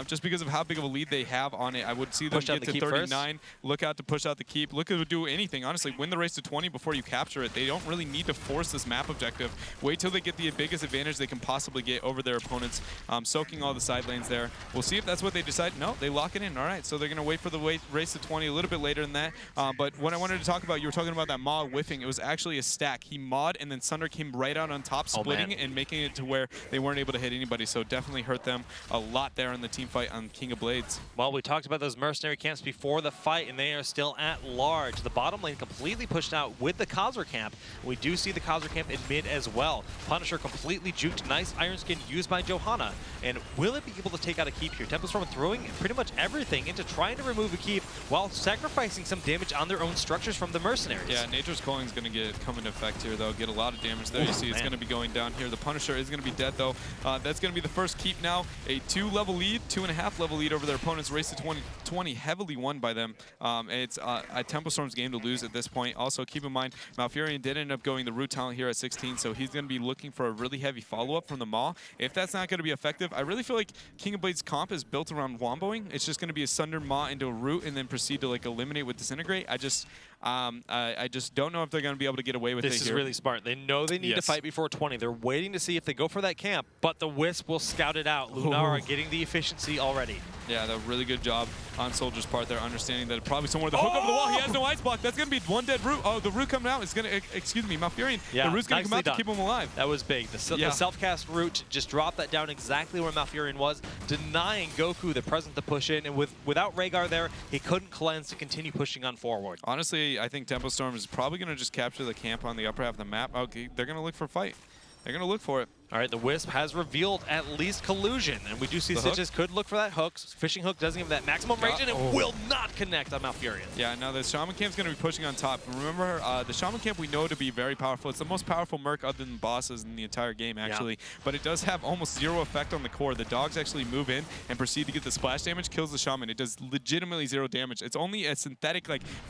just because of how big of a lead they have on it. I would see them get to 39, first. Look out to push out the keep, look to do anything. Honestly, win the race to 20 before you capture it. They don't really need to force this map objective. Wait till they get the biggest advantage they can possibly get over their opponents, soaking all the side lanes there. We'll see if that's what they decide. No, they lock it in. All right, so they're going to wait for the race to 20 a little bit later than that. But what I wanted to talk about, you were talking about that Maw whiffing. It was actually a stack. He Mawed, and then Sunder came right out on top, splitting and making it to where they weren't able to hit anybody. So definitely hurt them a lot there in the team fight on King of Blades. Well, we talked about those mercenary camps before the fight, and they are still at large. The bottom lane completely pushed out with the Khazra camp. We do see the Khazra camp in mid as well. Punisher completely juked. Nice Iron Skin used by Johanna. And will it be able to take out a keep here? Tempo Storm throwing pretty much everything into trying to remove a keep while sacrificing some damage on their own structures from the mercenaries. Yeah, Nature's Calling is going to come into effect here, though. Get a lot of damage there. You see it's going to be going down here. The Punisher is going to be dead, though. That's going to be the first keep now. A 2-level lead, 2.5 level lead over their opponents. Race to 20, heavily won by them. It's a Tempo Storm's game to lose at this point. Also, keep in mind, Malfurion did end up going the root talent here at 16, so he's going to be looking for a really heavy follow-up from the Maw. If that's not going to be effective, I really feel like King of Blades comp is built around womboing. It's just going to be a Sunder Maw into a root and then proceed to eliminate with Disintegrate. I just don't know if they're going to be able to get away with it here. This is really smart. They know they need to fight before 20. They're waiting to see if they go for that camp, but the Wisp will scout it out. Lunara getting the efficiency already. Yeah, a really good job on Soldier's part there, understanding that probably somewhere the hook over the wall. He has no ice block. That's going to be one dead root. Oh, the root coming out is going to, excuse me, Malfurion. Yeah, the root's going to come out to keep him alive. That was big. The self-cast root just dropped that down exactly where Malfurion was, denying Goku the presence to push in. And without Rhaegar there, he couldn't cleanse to continue pushing on forward. Honestly, I think Tempo Storm is probably going to just capture the camp on the upper half of the map. Okay, they're going to look for a fight. They're going to look for it. All right, the Wisp has revealed at least collusion, and we do see Stitches could look for that hook. Fishing Hook doesn't give that maximum range, and it will not connect on Malfurion. Yeah, now the Shaman Camp's going to be pushing on top. Remember, the Shaman Camp we know to be very powerful. It's the most powerful Merc other than bosses in the entire game, actually. But it does have almost 0 effect on the core. The dogs actually move in and proceed to get the splash damage, kills the Shaman. It does legitimately 0 damage. It's only a synthetic,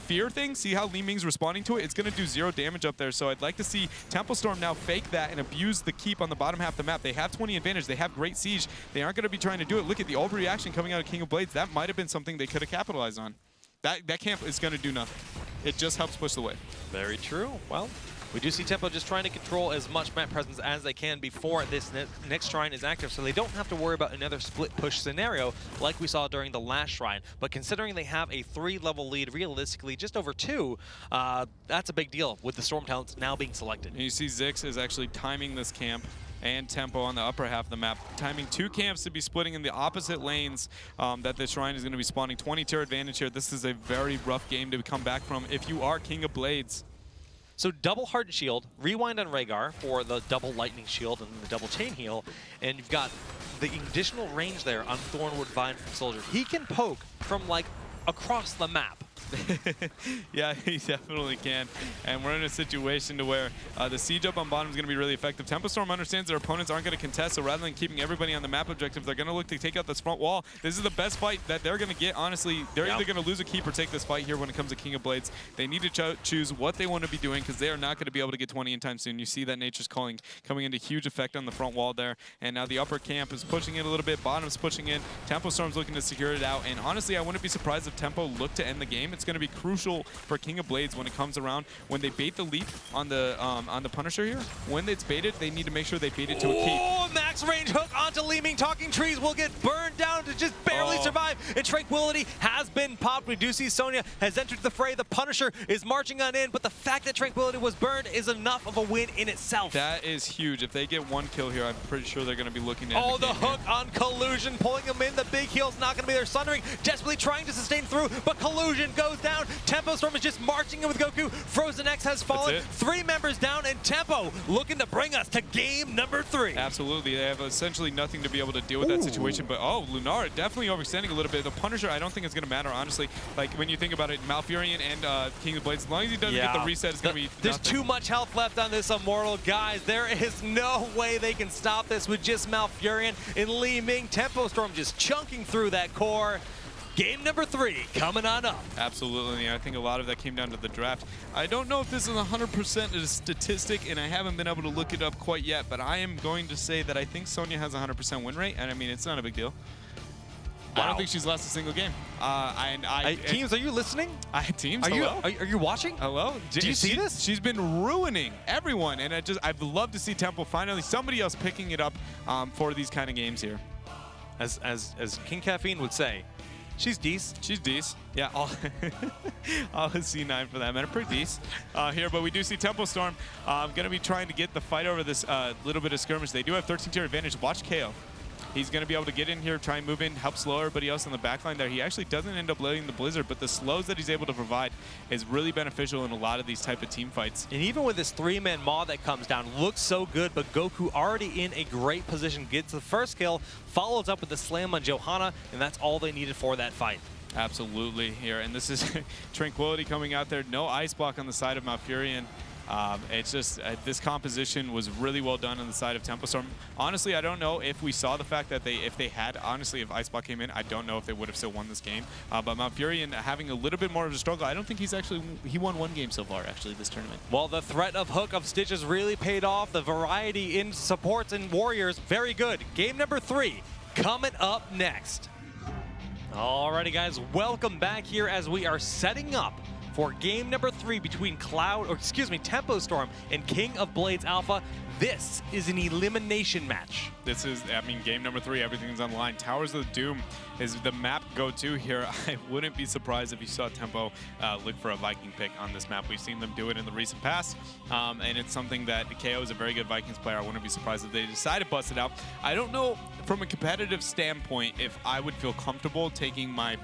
fear thing. See how Li Ming's responding to it? It's going to do 0 damage up there. So I'd like to see Tempo Storm now fake that and abuse the keep on the bottom half of the map. They have 20 advantage. They have great siege. They aren't going to be trying to do it. Look at the overreaction coming out of King of Blades. That might have been something they could have capitalized on. That camp is going to do nothing. It just helps push the wave. Very true. Well, we do see Tempo just trying to control as much map presence as they can before this next shrine is active, so they don't have to worry about another split push scenario like we saw during the last shrine. But considering they have a 3-level lead, realistically just over 2, that's a big deal with the Storm talents now being selected. And you see Zix is actually timing this camp and Tempo on the upper half of the map, timing 2 camps to be splitting in the opposite lanes that the shrine is going to be spawning. 20-tier advantage here. This is a very rough game to come back from if you are King of Blades. So double Hardened Shield, rewind on Rhaegar for the double Lightning Shield and the double Chain Heal, and you've got the additional range there on Thornwood Vine from Soldier. He can poke from across the map. Yeah, he definitely can. And we're in a situation to where the siege up on bottom is going to be really effective. Tempo Storm understands their opponents aren't going to contest, so rather than keeping everybody on the map objective, they're going to look to take out this front wall. This is the best fight that they're going to get, honestly. They're either going to lose a keep or take this fight here when it comes to King of Blades. They need to choose what they want to be doing because they are not going to be able to get 20 anytime soon. You see that Nature's Calling coming into huge effect on the front wall there. And now the upper camp is pushing in a little bit, bottom's pushing in. Tempo Storm's looking to secure it out. And honestly, I wouldn't be surprised if Tempo looked to end the game. It's going to be crucial for King of Blades when it comes around. When they bait the leap on the Punisher here, when it's baited, they need to make sure they bait it to a keep. Oh, max range hook onto Li Ming. Talking Trees will get burned down to just barely survive. And Tranquility has been popped. We do see Sonya has entered the fray. The Punisher is marching on in, but the fact that Tranquility was burned is enough of a win in itself. That is huge. If they get 1 kill here, I'm pretty sure they're going to be looking at the hook on Collusion, pulling him in. The big heal's not going to be there. Sundering desperately trying to sustain through, but Collusion goes down. Tempo Storm is just marching in with Goku. Frozen X has fallen. 3 members down, and Tempo looking to bring us to game number 3. Absolutely. They have essentially nothing to be able to deal with that situation. But, oh, Lunara definitely overextending a little bit. The Punisher, I don't think it's going to matter, honestly. Like, when you think about it, Malfurion and King of Blades, as long as he doesn't get the reset, it's going to be There's nothing. too much health left on this Immortal. Guys, there is no way they can stop this with just Malfurion and Li Ming. Tempo Storm just chunking through that core. Game number 3 coming on up. Absolutely. I think a lot of that came down to the draft. I don't know if this is 100% a statistic, and I haven't been able to look it up quite yet, but I am going to say that I think Sonya has a 100% win rate, and I mean, it's not a big deal. Wow. I don't think she's lost a single game. Teams, are you listening? Teams, hello? Are you watching? Hello? Do you see this? She's been ruining everyone, and I'd love to see Temple finally, somebody else picking it up for these kind of games here. As King Caffeine would say, she's decent. She's decent. Yeah, all a C9 for that matter. Pretty decent here, but we do see Tempo Storm going to be trying to get the fight over this little bit of skirmish. They do have 13-tier advantage. Watch KO. He's going to be able to get in here, try and move in, help slow everybody else on the backline there. He actually doesn't end up letting the Blizzard, but the slows that he's able to provide is really beneficial in a lot of these type of team fights. And even with this 3-man Maw that comes down, looks so good, but Goku already in a great position. Gets the first kill, follows up with the slam on Johanna, and that's all they needed for that fight. Absolutely here, and this is Tranquility coming out there. No ice block on the side of Malfurion. It's just this composition was really well done on the side of Tempo Storm. Honestly, I don't know if we saw the fact that if Ice Block came in, I don't know if they would have still won this game. But Malfurion having a little bit more of a struggle. I don't think he won one game so far, actually, this tournament. Well, the threat of Hook of Stitches really paid off. The variety in supports and warriors, very good. Game number 3 coming up next. Alrighty, guys, welcome back here as we are setting up for game number 3 between Tempo Storm and King of Blades Alpha. This is an elimination match. This is, I mean, game number 3, everything's on the line. Towers of Doom is the map go-to here. I wouldn't be surprised if you saw Tempo look for a Viking pick on this map. We've seen them do it in the recent past, and it's something that KO is a very good Vikings player. I wouldn't be surprised if they decide to bust it out. I don't know, from a competitive standpoint, if I would feel comfortable taking my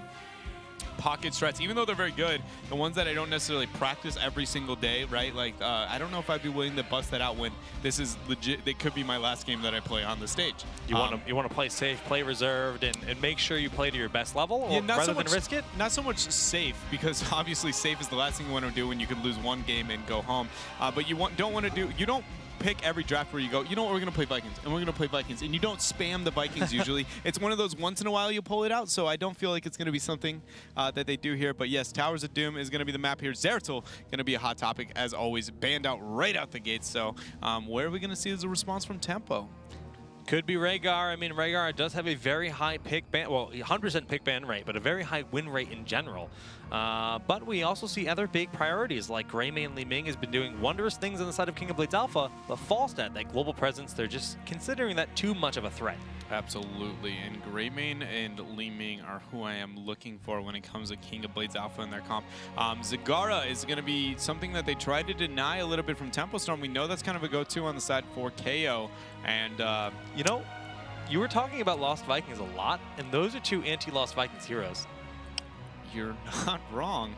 pocket strats, even though they're very good, the ones that I don't necessarily practice every single day, right? Like, I don't know if I'd be willing to bust that out when this is legit. It could be my last game that I play on the stage. You want to play safe, play reserved, and make sure you play to your best level, or rather than risk it? Not so much safe, because obviously safe is the last thing you want to do when you can lose one game and go home. But you don't pick every draft where you go, you know what, we're going to play Vikings, and we're going to play Vikings, and you don't spam the Vikings usually. It's one of those once in a while you pull it out, so I don't feel like it's going to be something that they do here. But yes, Towers of Doom is going to be the map here. Zeratul going to be a hot topic, as always, banned out right out the gates. So where are we going to see as a response from Tempo? Could be Rhaegar. I mean, Rhaegar does have a very high pick ban, well, 100% pick ban rate, but a very high win rate in general. But we also see other big priorities, like Greymane Li Ming has been doing wondrous things on the side of King of Blades Alpha, but Falstad, that global presence, they're just considering that too much of a threat. Absolutely, and Greymane and Li Ming are who I am looking for when it comes to King of Blades Alpha in their comp. Zagara is going to be something that they tried to deny a little bit from Tempo Storm. We know that's kind of a go-to on the side for KO, and you know, you were talking about Lost Vikings a lot, and those are 2 anti-Lost Vikings heroes. You're not wrong.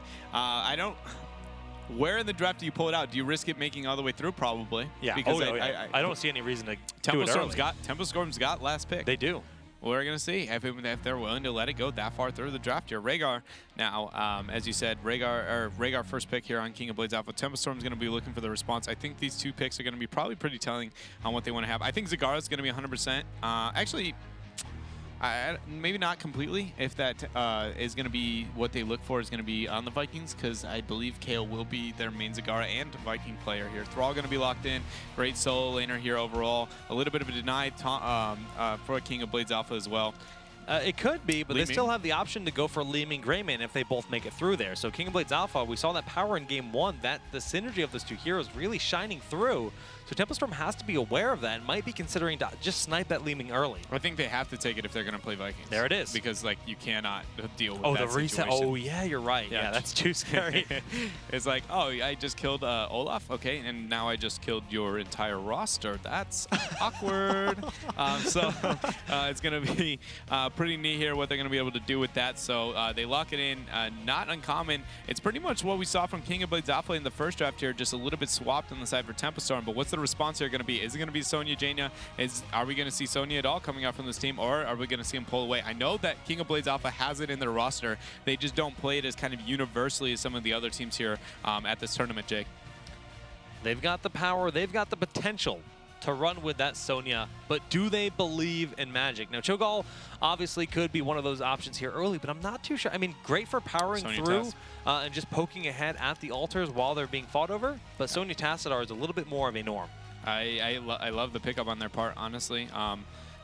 Where in the draft do you pull it out? Do you risk it making all the way through? Probably. Yeah. Because I don't see any reason to Tempo do it early. Tempo Storm's got last pick. They do. We're going to see if they're willing to let it go that far through the draft here. Rhaegar, now, as you said, Rhaegar first pick here on King of Blades Alpha. Tempo Storm's going to be looking for the response. I think these 2 picks are going to be probably pretty telling on what they want to have. I think Zagara's going to be 100%. Actually, maybe not completely, if that is going to be what they look for is going to be on the Vikings, because I believe KO will be their main Zagara and Viking player here. Thrall going to be locked in. Great solo laner here overall. A little bit of a deny for King of Blades Alpha as well. It could be, but they still have the option to go for Li Ming Greymane if they both make it through there. So King of Blades Alpha, we saw that power in game 1, that the synergy of those 2 heroes really shining through. So Tempo Storm has to be aware of that and might be considering to just snipe that Li Ming early. I think they have to take it if they're going to play Vikings. There it is. Because, like, you cannot deal with that the reset. situation. Oh, yeah, you're right. Yeah, that's too scary. It's like, oh, I just killed Olaf. Okay, and now I just killed your entire roster. That's awkward. So it's going to be pretty neat here what they're going to be able to do with that. So they lock it in. Not uncommon. It's pretty much what we saw from King of Blades Alpha in the first draft here, just a little bit swapped on the side for Tempo Storm. But what's the response here going to be? Is it going to be Sonya Jaina? Are we going to see Sonya at all coming out from this team, or are we going to see him pull away? I know that King of Blades Alpha has it in their roster. They just don't play it as kind of universally as some of the other teams here at this tournament, Jake. They've got the power. They've got the potential to run with that Sonya, but do they believe in Magic? Now, Cho'Gall obviously could be one of those options here early, but I'm not too sure. I mean, great for powering Sonya through and just poking ahead at the altars while they're being fought over, but Sonya Tassadar is a little bit more of a norm. I love the pickup on their part, honestly.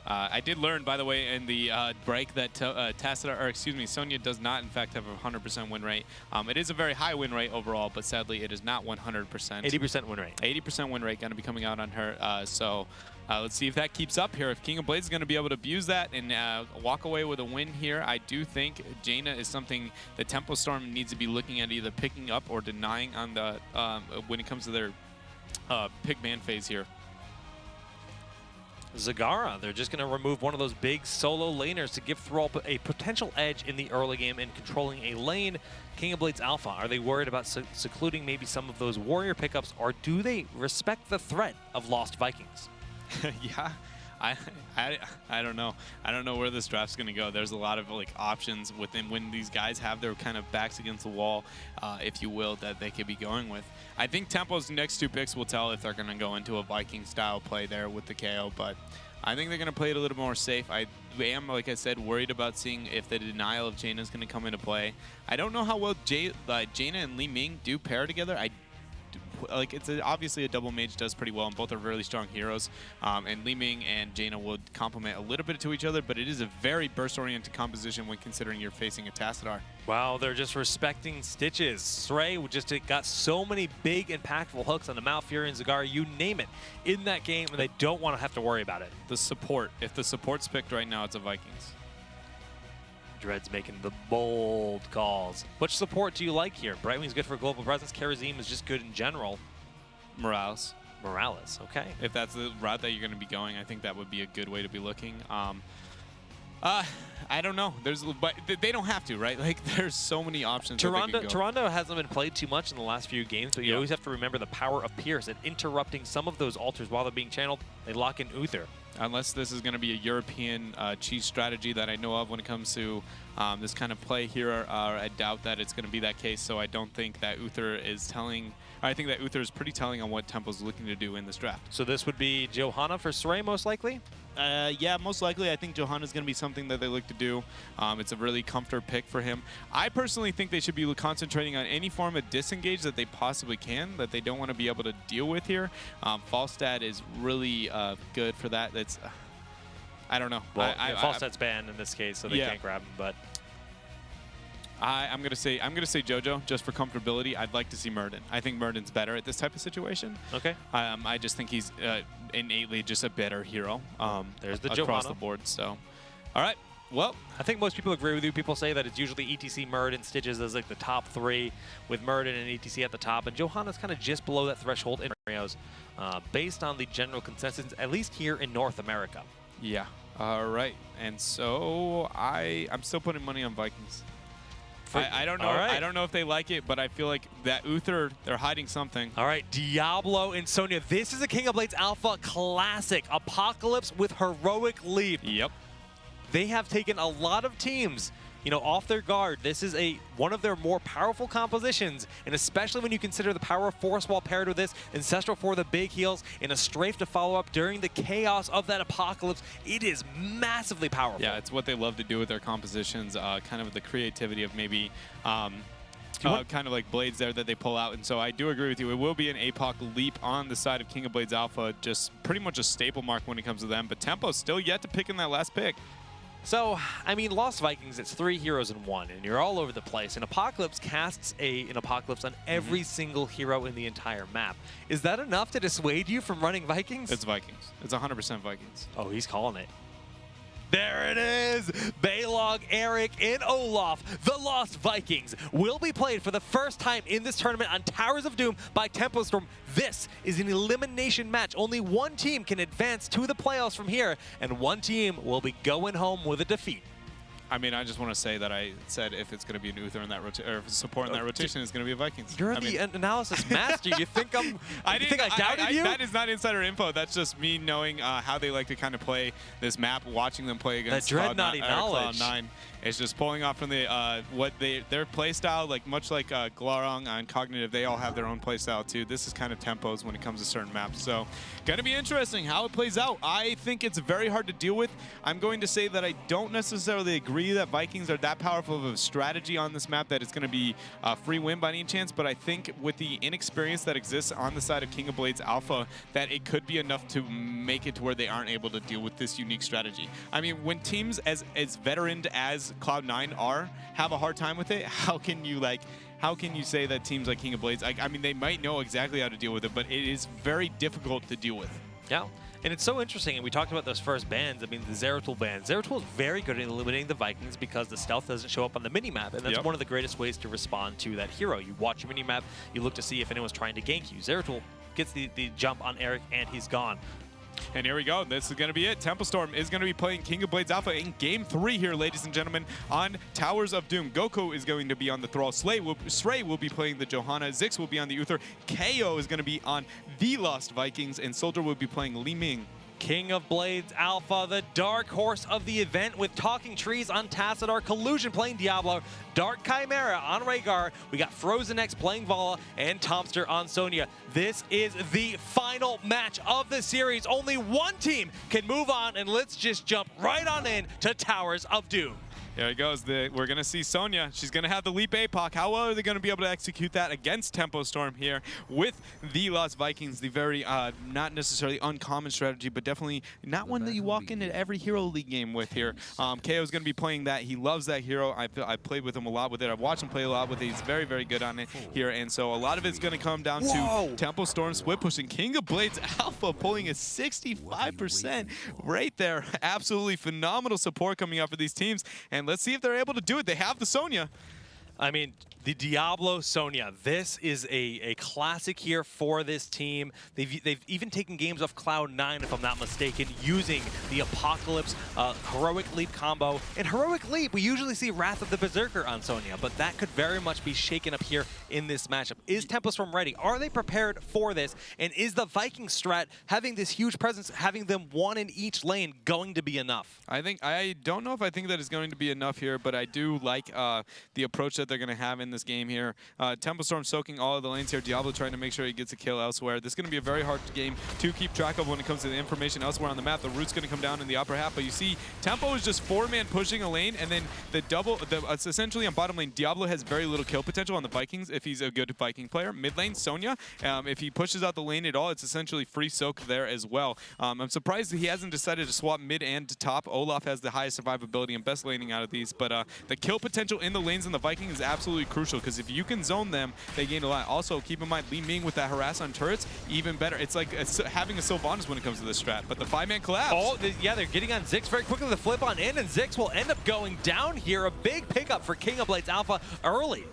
I did learn, by the way, in the break that Sonya does not, in fact, have a 100% win rate. It is a very high win rate overall, but sadly, it is not 100%. 80% win rate. 80% win rate going to be coming out on her. So let's see if that keeps up here. If King of Blades is going to be able to abuse that and walk away with a win here, I do think Jaina is something that Tempo Storm needs to be looking at, either picking up or denying on the when it comes to their pick ban phase here. Zagara, they're just going to remove one of those big solo laners to give Thrall a potential edge in the early game in controlling a lane. King of Blades Alpha, are they worried about secluding maybe some of those warrior pickups, or do they respect the threat of Lost Vikings? Yeah, I don't know. I don't know where this draft's going to go. There's a lot of like options within when these guys have their kind of backs against the wall, if you will, that they could be going with. I think Tempo's next two picks will tell if they're going to go into a Viking style play there with the KO, but I think they're going to play it a little more safe. I am, like I said, worried about seeing if the denial of Jaina is going to come into play. I don't know how well Jaina and Li Ming do pair together. It's obviously a double mage does pretty well, and both are really strong heroes. And Li Ming and Jaina will complement a little bit to each other, but it is a very burst-oriented composition when considering you're facing a Tassadar. Wow, they're just respecting Stitches. Srey just got so many big, impactful hooks on the Malfury and Zagara, you name it, in that game, and they don't want to have to worry about it. The support. If the support's picked right now, it's a Vikings. Dread's making the bold calls. Which support do you like here? Brightwing's good for global presence. Karazim is just good in general. Morales, okay. If that's the route that you're going to be going, I think that would be a good way to be looking. I don't know. But they don't have to, right? Like, there's so many options. Toronto hasn't been played too much in the last few games, but you always have to remember the power of Pierce and interrupting some of those altars while they're being channeled. They lock in Uther. Unless this is going to be a European cheese strategy that I know of when it comes to this kind of play here, I doubt that it's going to be that case. So I don't think that Uther is telling. I think that Uther is pretty telling on what Tempo's looking to do in this draft. So this would be Johanna for Srey, most likely? Yeah, most likely. I think Johanna's going to be something that they look to do. It's a really comfortable pick for him. I personally think they should be concentrating on any form of disengage that they possibly can, that they don't want to be able to deal with here. Falstad is really good for that. That's I don't know. Well, Falstad's banned in this case, so they can't grab him. But I'm gonna say JoJo just for comfortability. I'd like to see Murden. I think Murden's better at this type of situation. Okay. I just think he's innately just a better hero. There's the across Johanna. the board. So, all right. Well, I think most people agree with you. People say that it's usually ETC, Murd, and Stitches as like the top three, with Murden and ETC at the top, and Johanna's kind of just below that threshold in scenarios, based on the general consensus, at least here in North America. Yeah. All right. And so I'm still putting money on Vikings. I don't know. Right. I don't know if they like it, but I feel like that Uther, they're hiding something. All right, Diablo and Sonya. This is a King of Blades Alpha classic. Apocalypse with Heroic Leap. Yep. They have taken a lot of teams, off their guard. This is one of their more powerful compositions, and especially when you consider the power of Force Wall paired with this, Ancestral for the big heals, and a strafe to follow up during the chaos of that Apocalypse. It is massively powerful. Yeah, it's what they love to do with their compositions, kind of the creativity of maybe kind of like blades there that they pull out. And so I do agree with you. It will be an APOC leap on the side of King of Blades Alpha, just pretty much a staple mark when it comes to them. But Tempo's still yet to pick in that last pick. So, I mean, Lost Vikings, it's 3 heroes in 1, and you're all over the place. And Apocalypse casts an Apocalypse on every single hero in the entire map. Is that enough to dissuade you from running Vikings? It's Vikings. It's 100% Vikings. Oh, he's calling it. There it is! Baylog, Eric, and Olaf, the Lost Vikings, will be played for the first time in this tournament on Towers of Doom by Tempo Storm. This is an elimination match. Only one team can advance to the playoffs from here, and one team will be going home with a defeat. I mean, I just want to say that I said if it's going to be an Uther in that rotation, or if it's support in that rotation, it's going to be a Vikings. You're the analysis master. You think I doubted you? That is not insider info. That's just me knowing how they like to kind of play this map, watching them play against Dreadnoughty knowledge. Cloud9. It's just pulling off from the their play style, like much like Glarong and Cognitive, they all have their own play style too. This is kind of tempos when it comes to certain maps. So gonna be interesting how it plays out. I think it's very hard to deal with. I'm going to say that I don't necessarily agree that Vikings are that powerful of a strategy on this map that it's going to be a free win by any chance, but I think with the inexperience that exists on the side of King of Blades Alpha, that it could be enough to make it to where they aren't able to deal with this unique strategy. I mean, when teams as veteran as Cloud9 have a hard time with it, how can you say that teams like King of Blades, I mean, they might know exactly how to deal with it, but it is very difficult to deal with. Yeah. And it's so interesting, and we talked about those first bans. I mean, the Zeratul ban. Zeratul is very good at eliminating the Vikings because the stealth doesn't show up on the minimap, and that's one of the greatest ways to respond to that hero. You watch your minimap, you look to see if anyone's trying to gank you. Zeratul gets the jump on Eric, and he's gone. And here we go. This is going to be it. Tempo Storm is going to be playing King of Blades Alpha in Game 3 here, ladies and gentlemen, on Towers of Doom. Goku is going to be on the Thrall. Stray will be playing the Johanna. Zix will be on the Uther. KO is going to be on the Lost Vikings. And Soldier will be playing Li Ming. King of Blades Alpha, the dark horse of the event with Talking Trees on Tassadar, Collusion playing Diablo, Dark Chimera on Rhaegar, we got Frozen X playing Vala, and Tomster on Sonya. This is the final match of the series. Only one team can move on, and let's just jump right on in to Towers of Doom. There it goes. We're going to see Sonya. She's going to have the Leap APOC. How well are they going to be able to execute that against Tempo Storm here with the Lost Vikings? The very not necessarily uncommon strategy, but definitely not one that you walk into every Hero League game with here. KO is going to be playing that. He loves that hero. I played with him a lot with it. I've watched him play a lot with it. He's very, very good on it here. And so a lot of it's going to come down to Tempo Storm split pushing. King of Blades Alpha pulling a 65% right there. Absolutely phenomenal support coming out for these teams. And let's see if they're able to do it. They have the Sonya. I mean, the Diablo Sonya, this is a classic here for this team. They've even taken games off Cloud9, if I'm not mistaken, using the Apocalypse Heroic Leap combo. In Heroic Leap, we usually see Wrath of the Berserker on Sonya, but that could very much be shaken up here in this matchup. Is Tempo Storm ready? Are they prepared for this? And is the Viking strat, having this huge presence, having them one in each lane, going to be enough? I don't know if I think that is going to be enough here, but I do like the approach that they're going to have in this game here. Tempo Storm soaking all of the lanes here. Diablo trying to make sure he gets a kill elsewhere. This is going to be a very hard game to keep track of when it comes to the information elsewhere on the map. The root's going to come down in the upper half, but you see Tempo is just four-man pushing a lane, and then it's essentially on bottom lane. Diablo has very little kill potential on the Vikings if he's a good Viking player. Mid lane, Sonya, if he pushes out the lane at all, it's essentially free soak there as well. I'm surprised that he hasn't decided to swap mid and to top. Olaf has the highest survivability and best laning out of these, but the kill potential in the lanes in the Viking is absolutely crucial, because if you can zone them, they gain a lot. Also, keep in mind, Li Ming with that harass on turrets, even better. It's like having a Sylvanas when it comes to this strat, but the 5-man collapse. Oh, yeah, they're getting on Zix very quickly. The flip on in, and Zix will end up going down here. A big pickup for King of Blades Alpha early.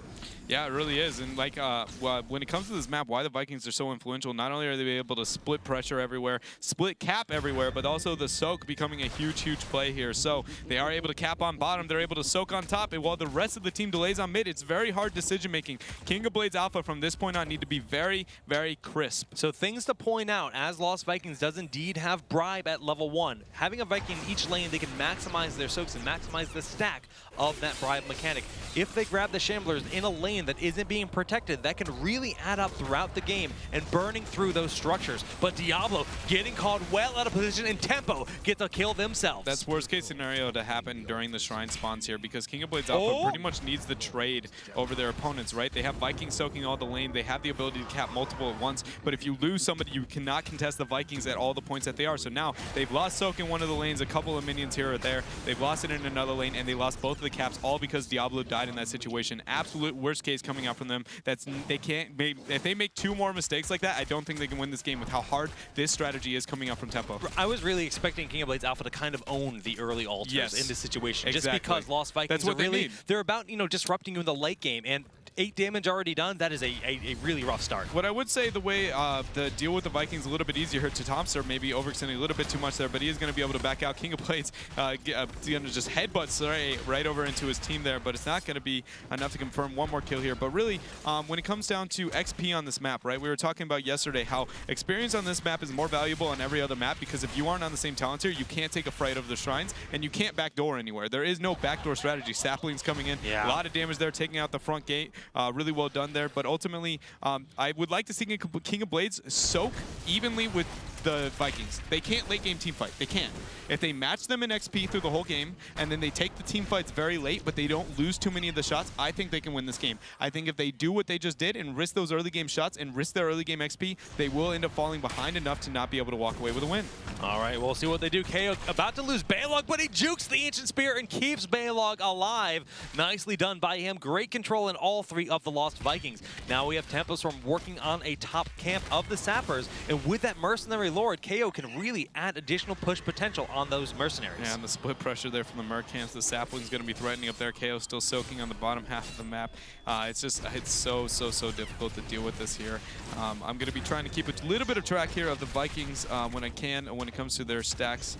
Yeah, it really is. And like when it comes to this map, why the Vikings are so influential, not only are they able to split pressure everywhere, split cap everywhere, but also the soak becoming a huge, huge play here. So they are able to cap on bottom, they're able to soak on top, and while the rest of the team delays on mid, it's very hard decision making. King of Blades Alpha from this point on need to be very, very crisp. So things to point out, as Lost Vikings does indeed have Bribe at level 1. Having a Viking in each lane, they can maximize their soaks and maximize the stack of that Bribe mechanic. If they grab the Shamblers in a lane that isn't being protected, that can really add up throughout the game and burning through those structures. But Diablo getting caught well out of position, and Tempo get the kill themselves. That's worst case scenario to happen during the Shrine spawns here, because King of Blades Alpha pretty much needs the trade over their opponents, right? They have Vikings soaking all the lane, they have the ability to cap multiple at once, but if you lose somebody, you cannot contest the Vikings at all the points that they are. So now they've lost soak in one of the lanes, a couple of minions here or there, they've lost it in another lane, and they lost both of the caps, all because Diablo died in that situation. Absolute worst case coming out from them. If they make 2 more mistakes like that, I don't think they can win this game with how hard this strategy is coming out from Tempo. I was really expecting King of Blades Alpha to kind of own the early altars in this situation, exactly. just because Lost Vikings That's what they're about, disrupting you in the late game. And 8 damage already done, that is a really rough start. What I would say, the way the deal with the Vikings a little bit easier here to Thompson, maybe overextending a little bit too much there, but he is going to be able to back out. King of Blades going to just headbutt right over into his team there, but it's not going to be enough to confirm one more kill here. But really, when it comes down to XP on this map, right, we were talking about yesterday how experience on this map is more valuable on every other map, because if you aren't on the same talent tier, you can't take a fright over the shrines, and you can't backdoor anywhere. There is no backdoor strategy. Saplings coming in, a lot of damage there, taking out the front gate. Really well done there, but ultimately, I would like to see King of Blades soak evenly with the Vikings. They can't late game team fight. They can't. If they match them in XP through the whole game, and then they take the team fights very late, but they don't lose too many of the shots, I think they can win this game. I think if they do what they just did and risk those early game shots and risk their early game XP, they will end up falling behind enough to not be able to walk away with a win. All right, we'll see what they do. KO about to lose Baylog, but he jukes the Ancient Spear and keeps Baylog alive. Nicely done by him. Great control in all 3 of the Lost Vikings. Now we have Tempestorm working on a top camp of the Sappers, and with that Mercenary Lord, KO can really add additional push potential on those mercenaries. Yeah, and the split pressure there from the Merc camps. The Sapling's going to be threatening up there. KO still soaking on the bottom half of the map. It's so difficult to deal with this here. I'm going to be trying to keep a little bit of track here of the Vikings when I can, when it comes to their stacks.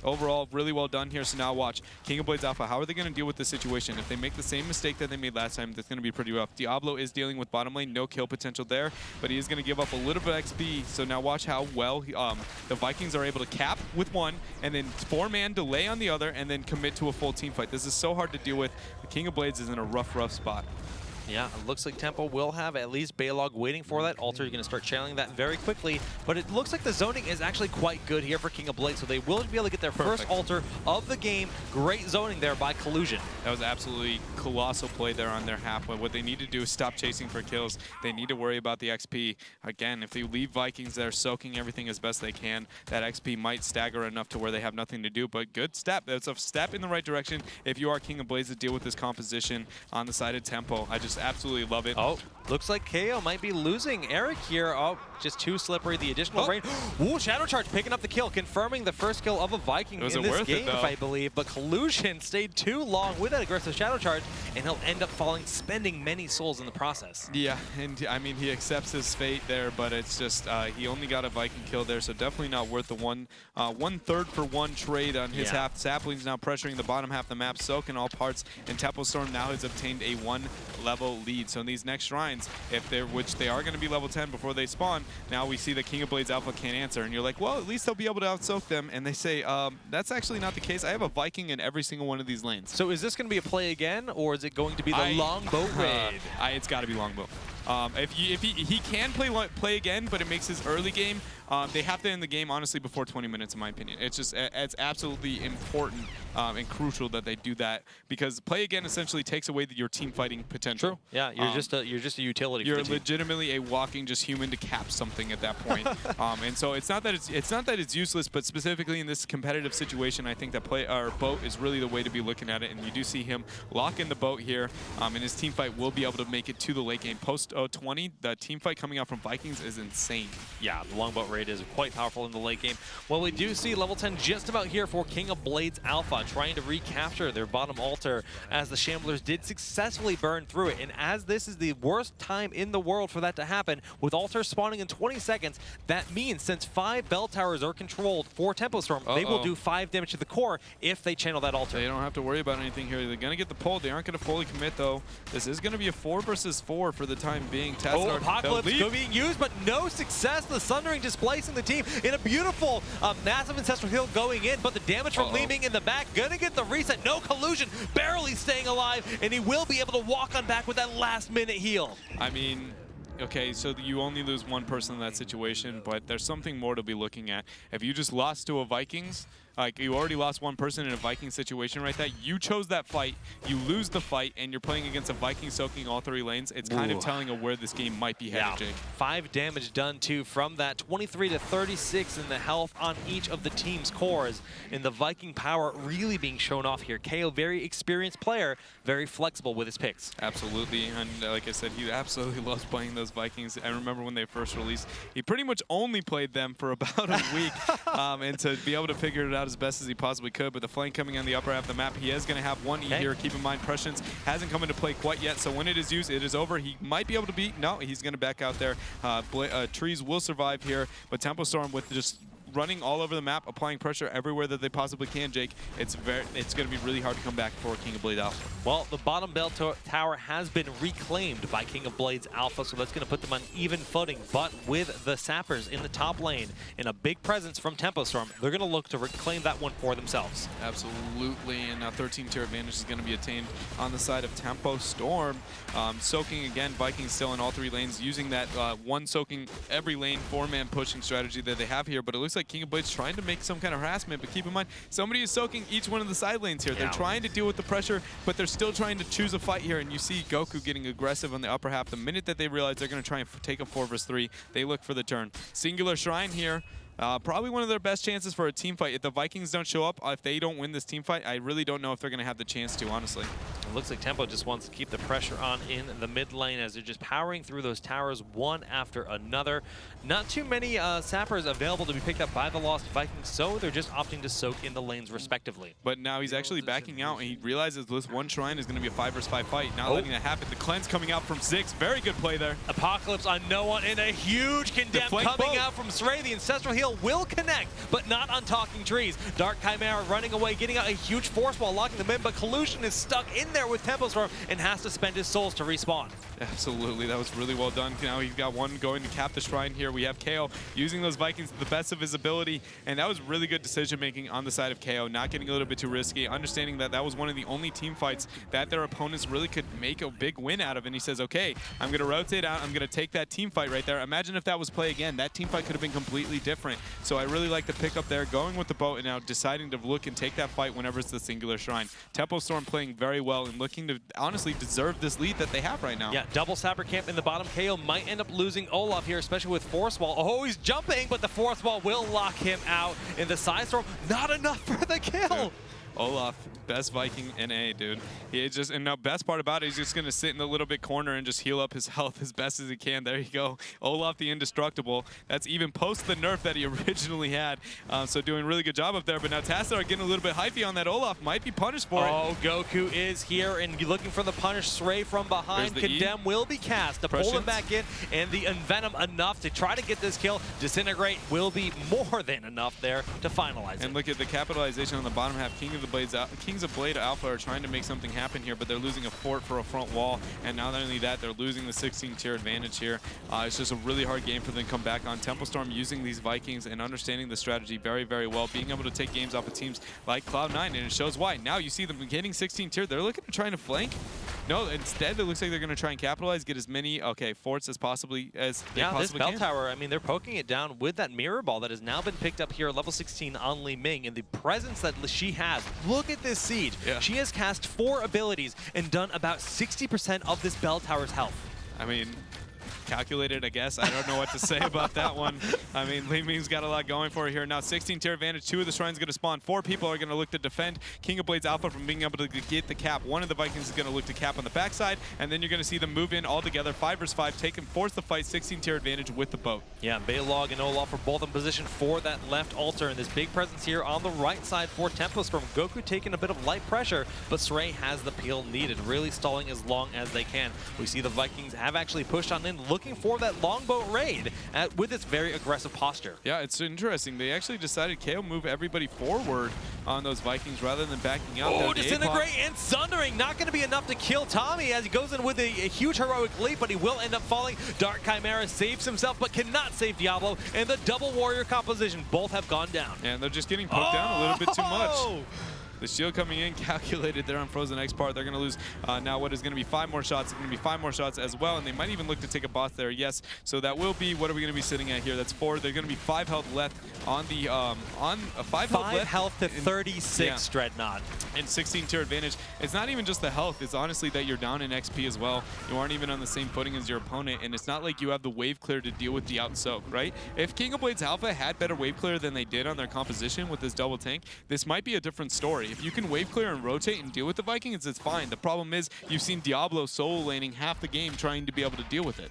Overall, really well done here. So now watch. King of Blades Alpha, how are they going to deal with this situation? If they make the same mistake that they made last time, that's going to be pretty rough. Diablo is dealing with bottom lane. No kill potential there, but he is going to give up a little bit of XP. So now watch how well the Vikings are able to cap with one, and then 4-man delay on the other, and then commit to a full team fight. This is so hard to deal with. The King of Blades is in a rough spot. Yeah, it looks like Tempo will have at least Baylog waiting for that altar. You're going to start channeling that very quickly, but it looks like the zoning is actually quite good here for King of Blades, so they will be able to get their first altar of the game. Great zoning there by Collusion. That was absolutely colossal play there on their half, but what they need to do is stop chasing for kills. They need to worry about the XP. Again, if they leave Vikings there soaking everything as best they can, that XP might stagger enough to where they have nothing to do, but good step. That's a step in the right direction if you are King of Blades to deal with this composition on the side of Tempo. I just absolutely love it. Oh, looks like KO might be losing Eric here. Oh, just too slippery. The additional rain. Ooh, Shadow Charge picking up the kill, confirming the first kill of a Viking in this game, if I believe. But Collusion stayed too long with that aggressive Shadow Charge, and he'll end up falling, spending many souls in the process. Yeah, and I mean, he accepts his fate there, but it's just, he only got a Viking kill there, so definitely not worth the one third for one trade on his half. Sapling's now pressuring the bottom half of the map, Soak in all parts, and Tempestorm now has obtained a 1-level lead. So in these next shrines, which they are going to be level 10 before they spawn, now we see the King of Blades Alpha can't answer, and you're like, well, at least they'll be able to out-soak them, and they say, that's actually not the case. I have a Viking in every single one of these lanes. So is this going to be a play again, or is it going to be the longbow raid? It's got to be longbow. If he can play again, but it makes his early game, they have to end the game, honestly, before 20 minutes, in my opinion. It's absolutely important and crucial that they do that, because play again essentially takes away your team fighting potential. True. Yeah, you're just a utility. You're legitimately a walking just human to cap something at that point. And so it's not that it's useless, but specifically in this competitive situation, I think that boat is really the way to be looking at it. And you do see him lock in the boat here, and his team fight will be able to make it to the late game. Post 20, the team fight coming out from Vikings is insane. Yeah, the longbow raid is quite powerful in the late game. Well, we do see level 10 just about here for King of Blades Alpha, trying to recapture their bottom altar, as the Shamblers did successfully burn through it. And as this is the worst time in the world for that to happen, with altars spawning in 20 seconds, that means since 5 bell towers are controlled for Tempestorm, they will do 5 damage to the core if they channel that altar. They don't have to worry about anything here. They're going to get the pull. They aren't going to fully commit, though. This is going to be a 4 versus 4 for the time being. Apocalypse being used, but no success. The Sundering displacing the team in a beautiful massive Ancestral Heal going in, but the damage from Leeming in the back gonna get the reset. No Collusion, barely staying alive, and he will be able to walk on back with that last-minute heal. I mean, okay, so you only lose one person in that situation, but there's something more to be looking at. If you just lost to a Vikings, like you already lost one person in a Viking situation right there, you chose that fight, you lose the fight, and you're playing against a Viking soaking all 3 lanes. It's kind of telling of where this game might be headed, Jake. 5 damage done too from that, 23 to 36 in the health on each of the team's cores, and the Viking power really being shown off here. KO, very experienced player, very flexible with his picks. Absolutely, and like I said, he absolutely loves playing those Vikings. I remember when they first released, he pretty much only played them for about a week, and to be able to figure it out out as best as he possibly could, but the flank coming on the upper half of the map, he is going to have one E here. Keep in mind, Prescience hasn't come into play quite yet, so when it is used, it is over. He might be able to beat. No, he's going to back out there. Trees will survive here, but Tempo Storm with just running all over the map, applying pressure everywhere that they possibly can, Jake. It's going to be really hard to come back for King of Blades Alpha. Well, the bottom bell tower has been reclaimed by King of Blades Alpha, so that's going to put them on even footing. But with the Sappers in the top lane and a big presence from Tempo Storm, they're going to look to reclaim that one for themselves. Absolutely, and now 13-tier advantage is going to be attained on the side of Tempo Storm. Soaking again, Vikings still in all 3 lanes, using that one soaking every lane 4-man pushing strategy that they have here, but it looks like King of Blades trying to make some kind of harassment, but keep in mind, somebody is soaking each one of the side lanes here. Yeah. They're trying to deal with the pressure, but they're still trying to choose a fight here, and you see Goku getting aggressive on the upper half. The minute that they realize they're going to try and take a 4 versus 3, they look for the turn. Singular Shrine here. Probably one of their best chances for a team fight. If the Vikings don't show up, if they don't win this team fight, I really don't know if they're going to have the chance to, honestly. It looks like Tempo just wants to keep the pressure on in the mid lane as they're just powering through those towers one after another. Not too many sappers available to be picked up by the Lost Vikings, so they're just opting to soak in the lanes respectively. But now he's actually backing out, and he realizes this one shrine is going to be a 5 versus 5 fight. Not letting that happen. The cleanse coming out from Ziggs. Very good play there. Apocalypse on no one, and a huge condemn coming out from Sray. The Ancestral Heal will connect, but not on Talking Trees. Dark Chimera running away, getting out a huge force wall, locking them in, but Collusion is stuck in there with Tempo Storm and has to spend his souls to respawn. Absolutely, that was really well done. Now he's got one going to cap the shrine here. We have KO using those Vikings to the best of his ability, and that was really good decision making on the side of KO, not getting a little bit too risky, understanding that that was one of the only team fights that their opponents really could make a big win out of, and he says, okay, I'm going to rotate out, I'm going to take that team fight right there. Imagine if that was play again. That team fight could have been completely different. So I really like the pickup there, going with the boat and now deciding to look and take that fight whenever it's the singular shrine. Tempo Storm playing very well and looking to honestly deserve this lead that they have right now. Yeah, double Sapper Camp in the bottom. KO might end up losing Olaf here, especially with Force Wall. Oh, he's jumping, but the Force Wall will lock him out. In the side storm, not enough for the kill. Olaf, best Viking NA, dude. He just, and the best part about it, he's just going to sit in the little bit corner and just heal up his health as best as he can. There you go. Olaf the Indestructible. That's even post the nerf that he originally had. So doing a really good job up there. But now Tassadar getting a little bit hypey on that Olaf. Might be punished for it. Oh, Goku is here and looking for the punish. Sray from behind. Condemn will be cast to pull him back in. And the Envenom enough to try to get this kill. Disintegrate will be more than enough there to finalize it. And look at the capitalization on the bottom half. Kings of Blade Alpha are trying to make something happen here, but they're losing a fort for a front wall, and not only that, they're losing the 16-tier advantage here. It's just a really hard game for them to come back on. Tempo Storm using these Vikings and understanding the strategy very, very well, being able to take games off of teams like Cloud9, and it shows why. Now you see them getting 16-tier. They're looking to try to flank. No, instead, it looks like they're going to try and capitalize, get as many forts as possibly as they possibly can. This bell tower, I mean, they're poking it down with that mirror ball that has now been picked up here at level 16 on Li Ming, and the presence that she has. Look at this siege. Yeah. She has cast 4 abilities and done about 60% of this bell tower's health. I mean, calculated, I guess. I don't know what to say about that one. I mean, Li Ming's got a lot going for her here. Now 16-tier advantage, 2 of the shrines going to spawn. 4 people are going to look to defend King of Blades Alpha from being able to get the cap. One of the Vikings is going to look to cap on the backside, and then you're going to see them move in all together, 5 versus 5, take and force the fight, 16-tier advantage with the boat. Yeah, Baylog and Olaf are both in position for that left altar, and this big presence here on the right side for Tempo Storm. Goku taking a bit of light pressure, but Sray has the peel needed, really stalling as long as they can. We see the Vikings have actually pushed on in, looking for that longbow raid with its very aggressive posture. Yeah, it's interesting. They actually decided KO move everybody forward on those Vikings rather than backing out. Oh, Disintegrate and Sundering. Not going to be enough to kill Tommy as he goes in with a huge heroic leap, but he will end up falling. Dark Chimera saves himself, but cannot save Diablo. And the double warrior composition, both have gone down. And they're just getting poked down a little bit too much. The shield coming in, calculated there on Frozen X part. They're going to lose now what is going to be 5 more shots. It's going to be 5 more shots as well, and they might even look to take a boss there. Yes, so that will be, what are we going to be sitting at here? That's 4. They're going to be 5 health left on the, 5 health to 36, Dreadnought. And 16-tier advantage. It's not even just the health. It's honestly that you're down in XP as well. You aren't even on the same footing as your opponent, and it's not like you have the wave clear to deal with the outsoak, right? If King of Blades Alpha had better wave clear than they did on their composition with this double tank, this might be a different story. If you can wave clear and rotate and deal with the Vikings, it's fine. The problem is you've seen Diablo solo laning half the game trying to be able to deal with it.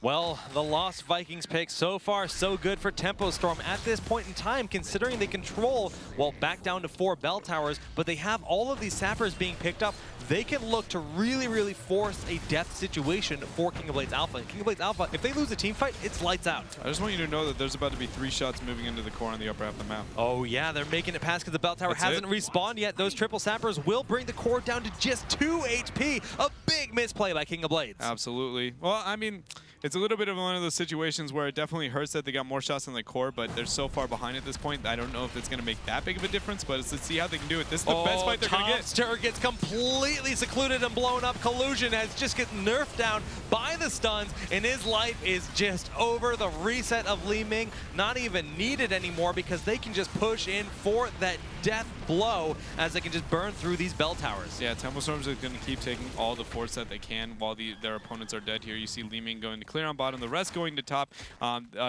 Well, the Lost Vikings pick, so far so good for Tempo Storm at this point in time, considering they control, well, back down to 4 bell towers, but they have all of these sappers being picked up. They can look to really, really force a death situation for King of Blades Alpha. And King of Blades Alpha, if they lose a team fight, it's lights out. I just want you to know that there's about to be 3 shots moving into the core on the upper half of the map. Oh yeah, they're making it past because the bell tower hasn't respawned yet. Those triple sappers will bring the core down to just 2 HP. A big misplay by King of Blades. Absolutely. Well, I mean, it's a little bit of one of those situations where it definitely hurts that they got more shots than the core, but they're so far behind at this point. I don't know if it's going to make that big of a difference, but let's see how they can do it. This is the best fight they're going to get. Tomster gets completely secluded and blown up. Collusion has just get nerfed down by the stuns, and his life is just over. The reset of Li Ming not even needed anymore because they can just push in for that death blow as they can just burn through these bell towers. Yeah, Tempo Storms are going to keep taking all the force that they can while their opponents are dead here. You see Li Ming going to clear on bottom, the rest going to top.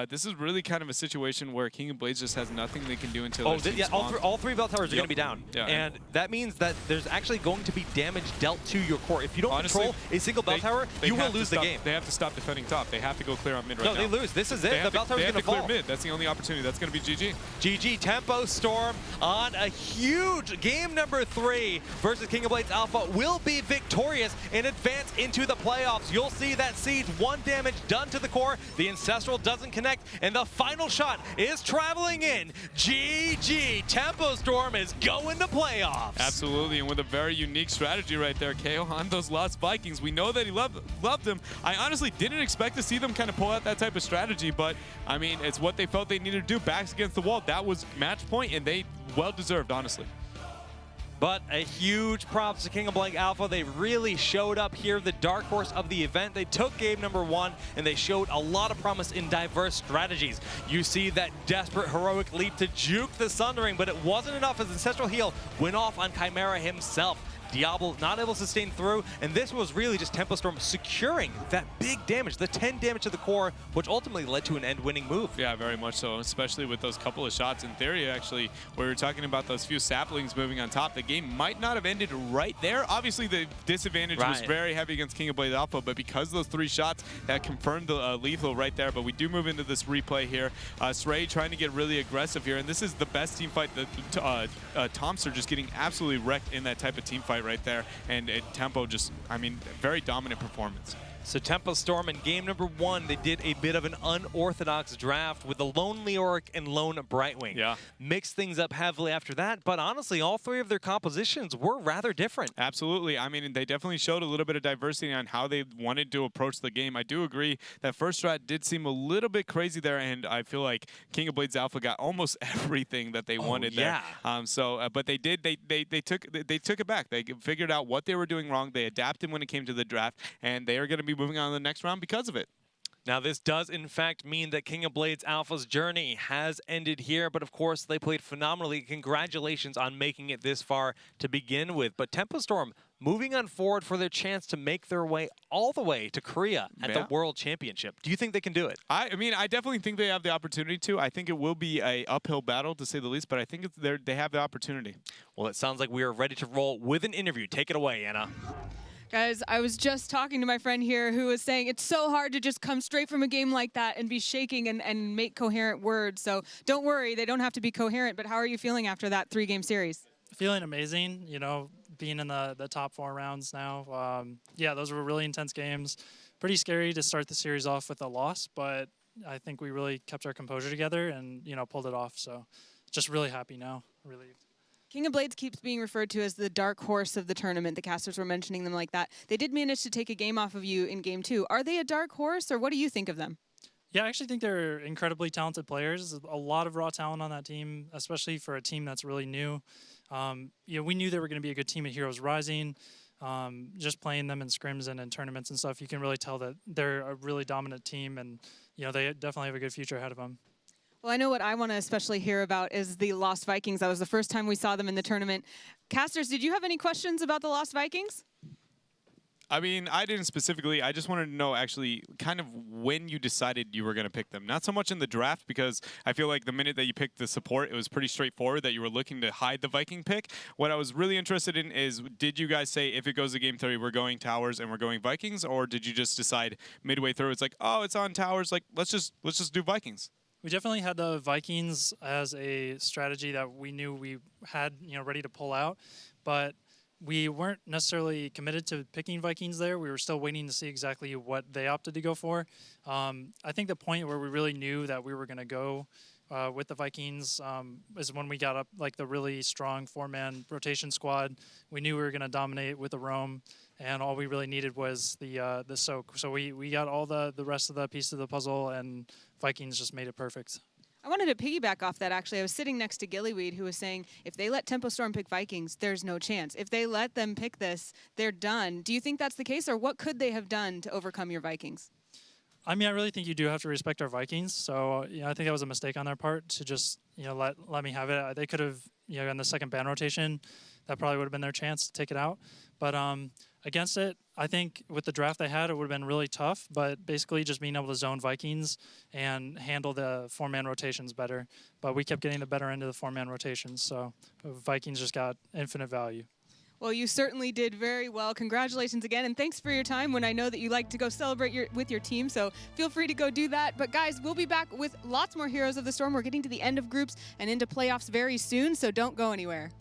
This is really kind of a situation where King of Blades just has nothing they can do until all three bell towers are going to be down. Yeah, and that means that there's actually going to be damage dealt to your core. If you don't control a single bell tower, you will lose the game. They have to stop defending top. They have to go clear on mid right now. No, they lose. This is it. The bell tower's going to fall. They have to clear mid. That's the only opportunity. That's going to be GG. GG. Tempo Storm on a huge game number 3 versus King of Blades Alpha will be victorious and advance into the playoffs. You'll see that Siege, 1 damage done to the core. The Ancestral doesn't connect, and the final shot is traveling in. GG. Tempo Storm is going to playoffs. Absolutely, and with a very unique strategy right there, KO on those Lost Vikings. We know that he loved them. I honestly didn't expect to see them kind of pull out that type of strategy, but I mean, it's what they felt they needed to do. Backs against the wall. That was match point, and they well deserved, honestly. But a huge props to King of Blades Alpha. They really showed up here, the dark horse of the event. They took game number 1, and they showed a lot of promise in diverse strategies. You see that desperate heroic leap to juke the Sundering, but it wasn't enough as Ancestral Heal went off on Chimera himself. Diablo not able to sustain through, and this was really just Tempo Storm securing that big damage, the 10 damage to the core, which ultimately led to an end-winning move. Yeah, very much so, especially with those couple of shots. In theory, actually, we were talking about those few saplings moving on top. The game might not have ended right there. Obviously, the disadvantage was very heavy against King of Blades Alpha, but because those 3 shots, that confirmed the lethal right there. But we do move into this replay here. Sray trying to get really aggressive here, and this is the best team fight. Tomster just getting absolutely wrecked in that type of team fight right there, and Tempo just, I mean, very dominant performance. So Tempo Storm in game number 1, they did a bit of an unorthodox draft with the lone Leoric and lone Brightwing. Yeah. Mixed things up heavily after that, but honestly, all 3 of their compositions were rather different. Absolutely. I mean, they definitely showed a little bit of diversity on how they wanted to approach the game. I do agree that first strat did seem a little bit crazy there, and I feel like King of Blades Alpha got almost everything that they wanted there. But they did. They took it back. They figured out what they were doing wrong. They adapted when it came to the draft, and they are going to be moving on to the next round because of it. Now, this does, in fact, mean that King of Blades Alpha's journey has ended here, but of course, they played phenomenally. Congratulations on making it this far to begin with. But Tempo Storm moving on forward for their chance to make their way all the way to Korea at the World Championship. Do you think they can do it? I mean, I definitely think they have the opportunity to. I think it will be an uphill battle, to say the least, but I think they have the opportunity. Well, it sounds like we are ready to roll with an interview. Take it away, Anna. Guys, I was just talking to my friend here who was saying it's so hard to just come straight from a game like that and be shaking and make coherent words. So don't worry, they don't have to be coherent, but how are you feeling after that 3-game series? Feeling amazing, you know, being in the top 4 rounds now. Yeah, those were really intense games. Pretty scary to start the series off with a loss, but I think we really kept our composure together and, you know, pulled it off. So just really happy now, relieved. King of Blades keeps being referred to as the dark horse of the tournament. The casters were mentioning them like that. They did manage to take a game off of you in game 2. Are they a dark horse, or what do you think of them? Yeah, I actually think they're incredibly talented players. A lot of raw talent on that team, especially for a team that's really new. You know, we knew they were going to be a good team at Heroes Rising. Just playing them in scrims and in tournaments and stuff, you can really tell that they're a really dominant team, and you know, they definitely have a good future ahead of them. Well, I know what I want to especially hear about is the Lost Vikings. That was the first time we saw them in the tournament. Casters, did you have any questions about the Lost Vikings? I mean, I didn't specifically. I just wanted to know actually kind of when you decided you were going to pick them. Not so much in the draft, because I feel like the minute that you picked the support, it was pretty straightforward that you were looking to hide the Viking pick. What I was really interested in is, did you guys say if it goes to game 3, we're going towers and we're going Vikings, or did you just decide midway through it's like, oh, it's on towers, like let's just do Vikings? We definitely had the Vikings as a strategy that we knew we had, ready to pull out, but we weren't necessarily committed to picking Vikings there. We were still waiting to see exactly what they opted to go for. I think the point where we really knew that we were going to go with the Vikings is when we got up like the really strong 4-man rotation squad. We knew we were going to dominate with the roam, and all we really needed was the soak. So we got all the rest of the piece of the puzzle, and Vikings just made it perfect. I wanted to piggyback off that, actually. I was sitting next to Gillyweed, who was saying, if they let Tempo Storm pick Vikings, there's no chance. If they let them pick this, they're done. Do you think that's the case, or what could they have done to overcome your Vikings? I mean, I really think you do have to respect our Vikings. So, I think that was a mistake on their part to just, let me have it. They could have, in the second ban rotation, that probably would have been their chance to take it out. But against it, I think with the draft they had, it would have been really tough. But basically just being able to zone Vikings and handle the 4-man rotations better. But we kept getting the better end of the 4-man rotations. So Vikings just got infinite value. Well, you certainly did very well. Congratulations again, and thanks for your time when I know that you like to go celebrate with your team, so feel free to go do that. But guys, we'll be back with lots more Heroes of the Storm. We're getting to the end of groups and into playoffs very soon, so don't go anywhere.